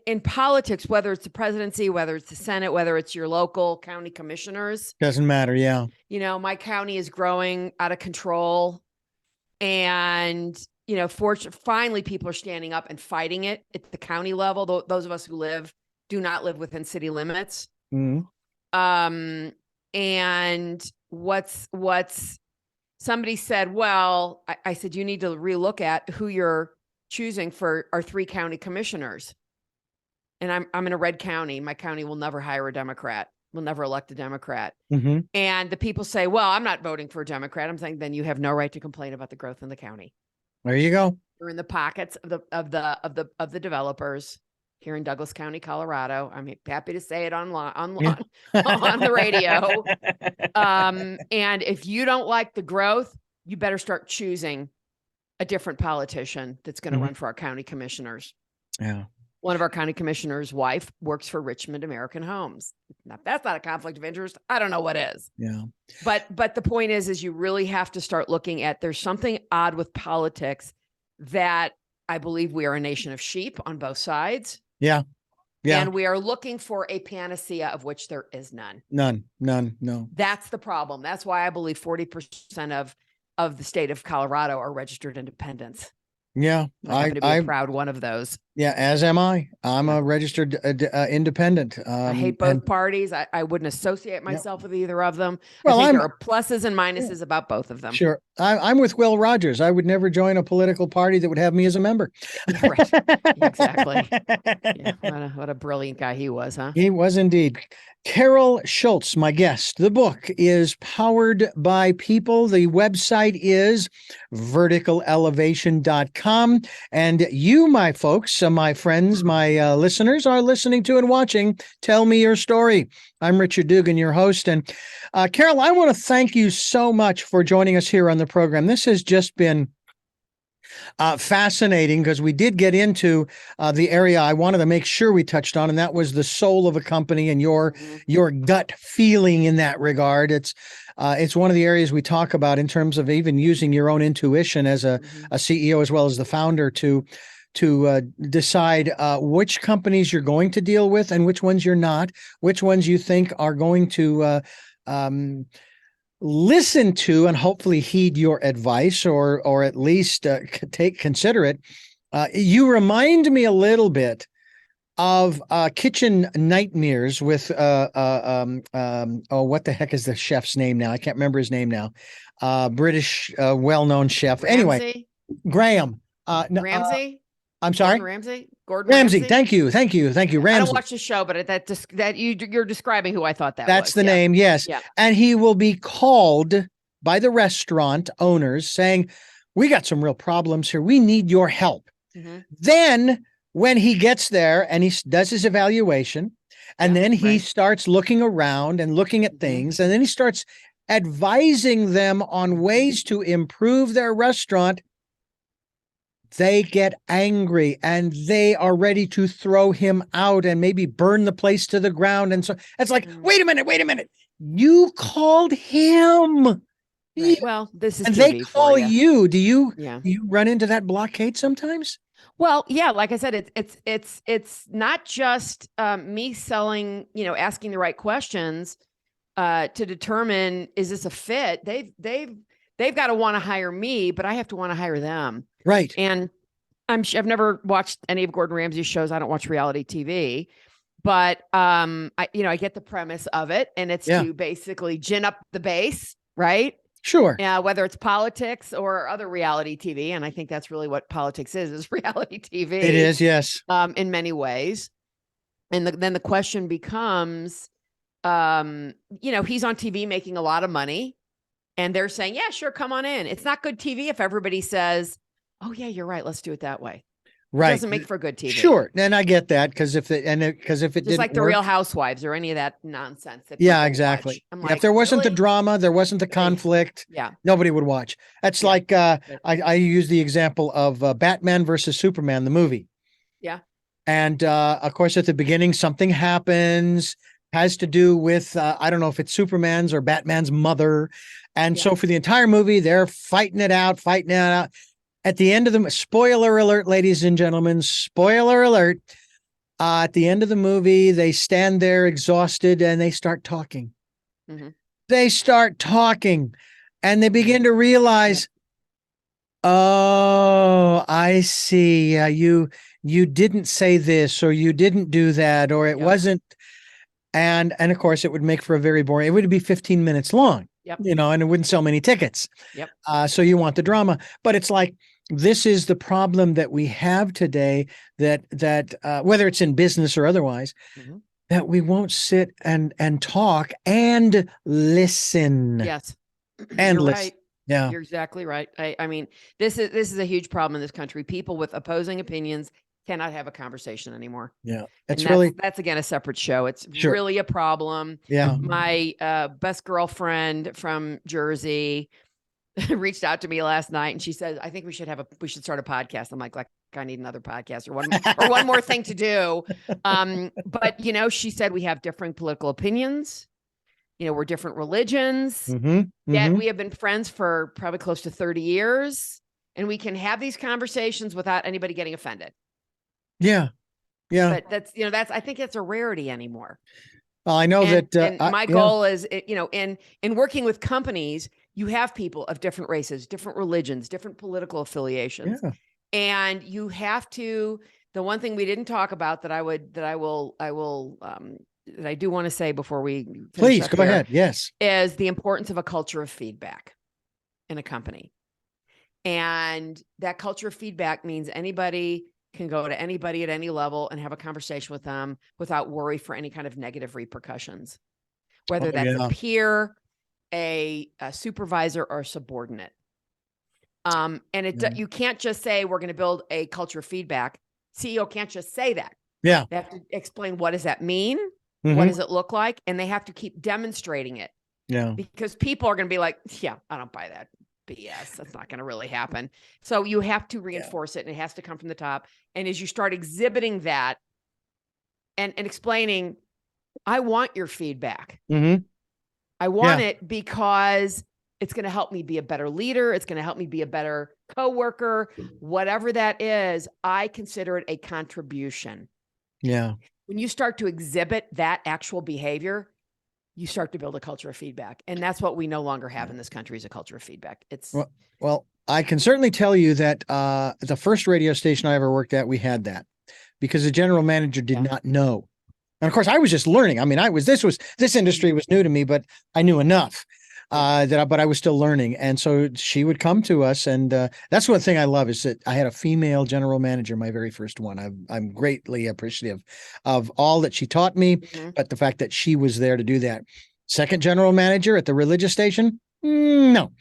in politics, whether it's the presidency, whether it's the Senate, whether it's your local county commissioners, doesn't matter. Yeah. My county is growing out of control. And, finally people are standing up and fighting it at the county level. Those of us who do not live within city limits. And what's somebody said, well, I said, you need to relook at who you're choosing for our 3 county commissioners. And I'm in a red county. My county will never hire a Democrat. We'll never elect a Democrat. And the people say, well, I'm not voting for a Democrat. I'm saying, then you have no right to complain about the growth in the county. There you go. You're in the pockets of the developers here in Douglas County, Colorado. I'm happy to say it on the radio. And if you don't like the growth, you better start choosing a different politician that's going to run for our county commissioners. Yeah. One of our county commissioners' wife works for Richmond American Homes. Now, if that's not a conflict of interest, I don't know what is. Yeah. But the point is you really have to start looking at, there's something odd with politics that I believe we are a nation of sheep on both sides. Yeah. Yeah. And we are looking for a panacea of which there is none. None. No. That's the problem. That's why I believe 40% of the state of Colorado are registered independents. Yeah. I happen to be a proud one of those. Yeah, as am I. I'm Yeah. a registered independent. I hate both parties. I wouldn't associate Yep. myself with either of them. I Well, think there are pluses and yeah, minuses about both of them. sure. I'm with Will Rogers. I would never join a political party that would have me as a member. Yeah, right. Exactly. Yeah. What a brilliant guy he was, huh? He was indeed. Carol Schultz, my guest. The book is Powered by People. The website is verticalelevation.com. And you, my folks, my friends, my listeners, are listening to and watching Tell Me Your Story. I'm Richard Dugan, your host. And Carol, I want to thank you so much for joining us here on the program. This has just been fascinating because we did get into the area I wanted to make sure we touched on, and that was the soul of a company and your gut feeling in that regard. It's one of the areas we talk about in terms of even using your own intuition as a CEO as well as the founder to decide which companies you're going to deal with and which ones you're not, which ones you think are going to listen to and hopefully heed your advice or at least consider it. You remind me a little bit of Kitchen Nightmares with what the heck is the chef's name now? I can't remember his name now. British well-known chef. Ramsay? Anyway, Graham. Ramsay? I'm sorry. Gordon Ramsay. Thank you. Ramsay. I don't watch the show, but you're describing who I thought that was. That's the name. Yes. Yeah. And he will be called by the restaurant owners saying, we got some real problems here. We need your help. Then when he gets there and he does his evaluation, and then he starts looking around and looking at things, and then he starts advising them on ways to improve their restaurant, they get angry and they are ready to throw him out and maybe burn the place to the ground. And so it's like, wait a minute. You called him. Right. Well, this is and TV they call for you. you. Do you run into that blockade sometimes? Well, yeah, like I said, it's not just me selling, asking the right questions to determine, is this a fit? They've got to want to hire me, but I have to want to hire them. Right. And I've never watched any of Gordon Ramsay's shows. I don't watch reality TV, but I get the premise of it, and it's to basically gin up the base, right? Sure. Yeah, whether it's politics or other reality TV, and I think that's really what politics is reality TV. It is, yes. In many ways. And then the question becomes, he's on TV making a lot of money, and they're saying, yeah, sure, come on in. It's not good TV if everybody says, oh yeah, you're right, let's do it that way. Right. It doesn't make for good TV. Sure. And I get that because if it didn't like the Real Housewives or any of that nonsense. That exactly. Like, if there wasn't the drama, there wasn't the conflict, nobody would watch. That's like I use the example of Batman versus Superman, the movie. Yeah. And of course, at the beginning, something happens, has to do with I don't know if it's Superman's or Batman's mother. And so for the entire movie, they're fighting it out. At the end of the spoiler alert, ladies and gentlemen, spoiler alert. At the end of the movie, they stand there exhausted and they start talking. They start talking and they begin to realize, oh, I see. You didn't say this or you didn't do that or it wasn't. And of course, it would make for a very boring. It would be 15 minutes long. And it wouldn't sell many tickets. So you want the drama, but it's like, this is the problem that we have today that whether it's in business or otherwise, that we won't sit and talk and listen. Yes. And You're listen. Right. Yeah. You're exactly right. I mean, this is a huge problem in this country. People with opposing opinions cannot have a conversation anymore. Yeah. That's again a separate show. It's really a problem. Yeah. My best girlfriend from Jersey reached out to me last night and she said, I think we should start a podcast. I'm like I need another podcast or one more thing to do. But she said we have different political opinions. We're different religions. Yet we have been friends for probably close to 30 years and we can have these conversations without anybody getting offended. Yeah. Yeah. But I think it's a rarity anymore. Well, I know and my goal is, in working with companies, you have people of different races, different religions, different political affiliations, and you have to the one thing we didn't talk about that I do want to say before we finish Please up go here ahead. Yes. is the importance of a culture of feedback in a company. And that culture of feedback means anybody can go to anybody at any level and have a conversation with them without worry for any kind of negative repercussions, whether that's a peer, a supervisor, or a subordinate. You can't just say we're going to build a culture of feedback. CEO can't just say that. Yeah. They have to explain, what does that mean? Mm-hmm. What does it look like? And they have to keep demonstrating it. Yeah. Because people are going to be like, yeah, I don't buy that BS. That's not going to really happen. So you have to reinforce it, and it has to come from the top. And as you start exhibiting that and explaining, I want your feedback. Mm-hmm. I want it because it's going to help me be a better leader. It's going to help me be a better coworker. Whatever that is, I consider it a contribution. Yeah. When you start to exhibit that actual behavior, you start to build a culture of feedback. And that's what we no longer have in this country, is a culture of feedback. It's well, I can certainly tell you that the first radio station I ever worked at, we had that, because the general manager did not know. And of course, I was just learning. I mean, this industry was new to me, but I knew enough but I was still learning. And so she would come to us, and that's one thing I love, is that I had a female general manager, my very first one. I'm greatly appreciative of all that she taught me, but the fact that she was there to do that. Second general manager at the religious station, no,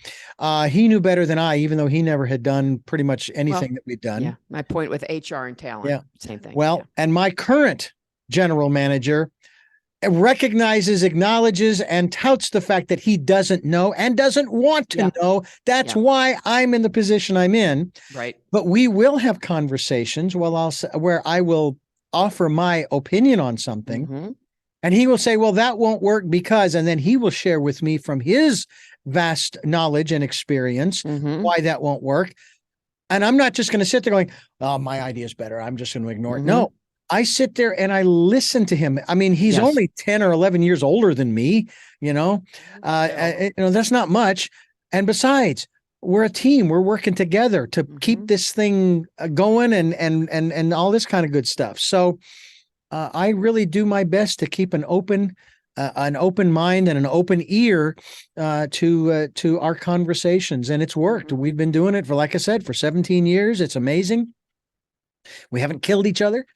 he knew better than I, even though he never had done pretty much anything that we'd done. Yeah, my point with HR and talent, same thing. Well, and my current general manager recognizes, acknowledges, and touts the fact that he doesn't know and doesn't want to know. That's why I'm in the position I'm in. Right. But we will have conversations where I will offer my opinion on something, and he will say, well, that won't work because, and then he will share with me from his vast knowledge and experience why that won't work. And I'm not just going to sit there going, oh, my idea is better, I'm just going to ignore it. No. I sit there and I listen to him. I mean, he's only 10 or 11 years older than me, that's not much. And besides, we're a team. We're working together to keep this thing going and all this kind of good stuff. So I really do my best to keep an open mind and an open ear to our conversations. And it's worked. We've been doing it for, like I said, for 17 years. It's amazing. We haven't killed each other.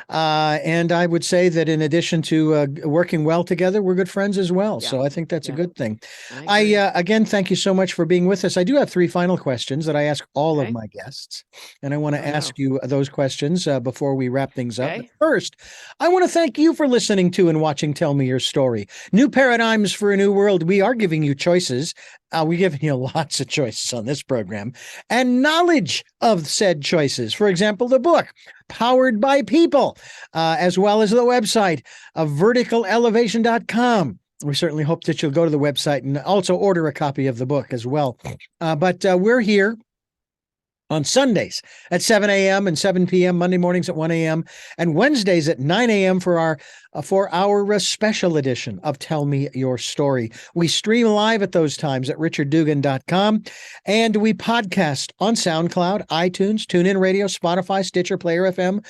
And I would say that in addition to working well together, we're good friends as well. So I think that's a good thing. I again, thank you so much for being with us. I do have 3 final questions that I ask all of my guests, and I want to ask you those questions before we wrap things up. But first, I want to thank you for listening to and watching Tell Me Your Story. New Paradigms for a New World. We are giving you choices. We're giving you lots of choices on this program, and knowledge of said choices. For example, the book, Powered by People, as well as the website of verticalelevation.com. We certainly hope that you'll go to the website and also order a copy of the book as well. But we're here on Sundays at 7 a.m. and 7 p.m., Monday mornings at 1 a.m., and Wednesdays at 9 a.m. for our special edition of Tell Me Your Story. We stream live at those times at richarddugan.com, and we podcast on SoundCloud, iTunes, TuneIn Radio, Spotify, Stitcher, Player FM,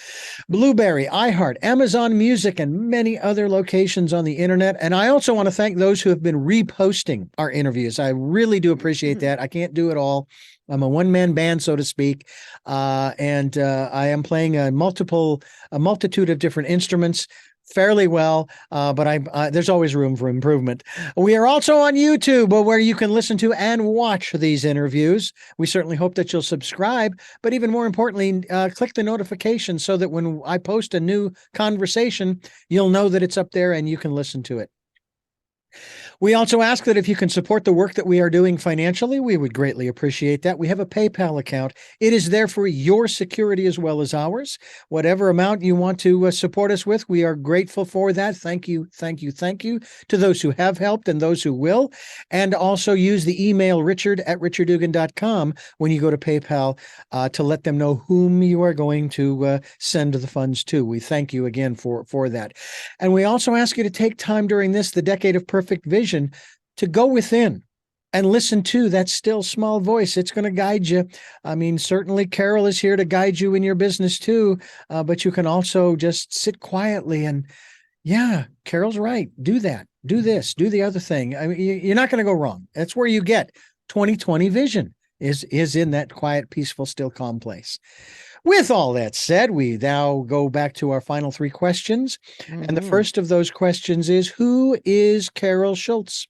Blueberry, iHeart, Amazon Music, and many other locations on the internet. And I also want to thank those who have been reposting our interviews. I really do appreciate that. I can't do it all. I'm a one-man band, so to speak, and I am playing a multitude of different instruments fairly well, but there's always room for improvement. We are also on YouTube, where you can listen to and watch these interviews. We certainly hope that you'll subscribe, but even more importantly, click the notification so that when I post a new conversation, you'll know that it's up there and you can listen to it. We also ask that if you can support the work that we are doing financially, we would greatly appreciate that. We have a PayPal account. It is there for your security as well as ours. Whatever amount you want to support us with, we are grateful for that. Thank you, thank you, thank you to those who have helped and those who will. And also use the email richard@richarddugan.com when you go to PayPal to let them know whom you are going to send the funds to. We thank you again for that. And we also ask you to take time during the decade of perfect vision, to go within and listen to that still small voice. It's going to guide you. I mean, certainly Carol is here to guide you in your business too, but you can also just sit quietly and, yeah, Carol's right. Do that. Do this. Do the other thing. I mean, you're not going to go wrong. That's where you get 20/20 vision is in that quiet, peaceful, still calm place. With all that said, we now go back to our final three questions. Mm-hmm. And the first of those questions is, who is Carol Schultz?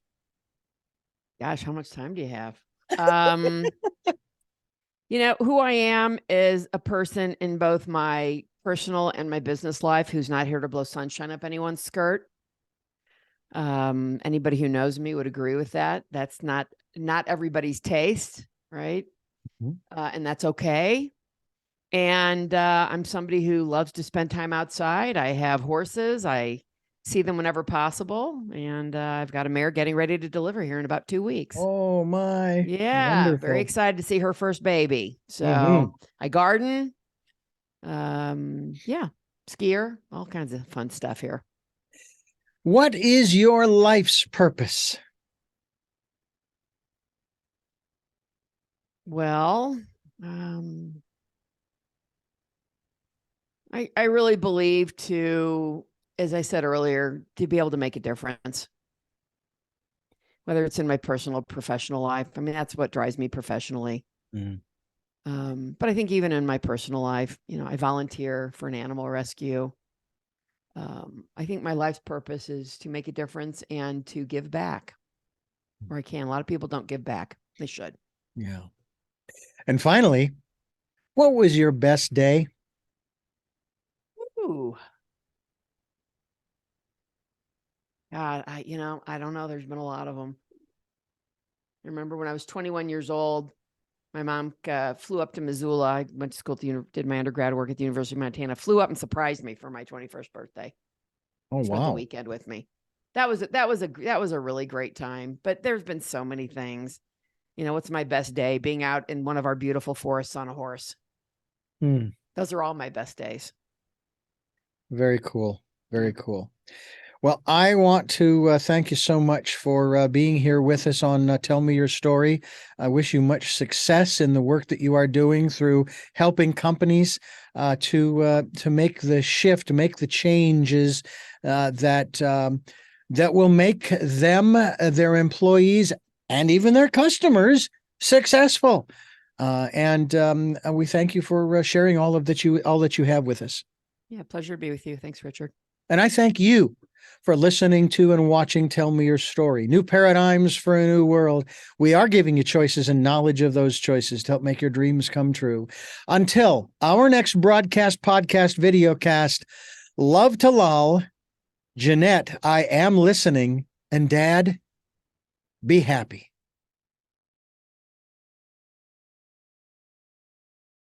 Gosh, how much time do you have? Who I am is a person in both my personal and my business life who's not here to blow sunshine up anyone's skirt. Anybody who knows me would agree with that. That's not everybody's taste, right? Mm-hmm. And that's okay. And I'm somebody who loves to spend time outside. I have horses. I see them whenever possible. And I've got a mare getting ready to deliver here in about 2 weeks. Oh, my. Yeah. Wonderful. Very excited to see her first baby. So I garden. Yeah. Skier, all kinds of fun stuff here. What is your life's purpose? Well, I really believe as I said earlier, to be able to make a difference, whether it's in my personal, professional life. I mean, that's what drives me professionally. Mm-hmm. But I think even in my personal life, I volunteer for an animal rescue. I think my life's purpose is to make a difference and to give back where I can. A lot of people don't give back. They should. Yeah. And finally, what was your best day? Ooh. God, I don't know. There's been a lot of them. I remember when I was 21 years old, my mom flew up to Missoula. I went to school did my undergrad work at the University of Montana, flew up and surprised me for my 21st birthday. Oh, Spent wow. the weekend with me. That was a really great time, but there's been so many things. What's my best day? Being out in one of our beautiful forests on a horse. Those are all my best days. Very cool. Very cool. Well, I want to thank you so much for being here with us on Tell Me Your Story. I wish you much success in the work that you are doing through helping companies to make the shift, make the changes that will make them, their employees, and even their customers successful. And we thank you for sharing all that you have with us. Yeah, pleasure to be with you. Thanks, Richard. And I thank you for listening to and watching Tell Me Your Story. New paradigms for a new world. We are giving you choices and knowledge of those choices to help make your dreams come true. Until our next broadcast, podcast, videocast, love to lull. Jeanette, I am listening. And Dad, be happy.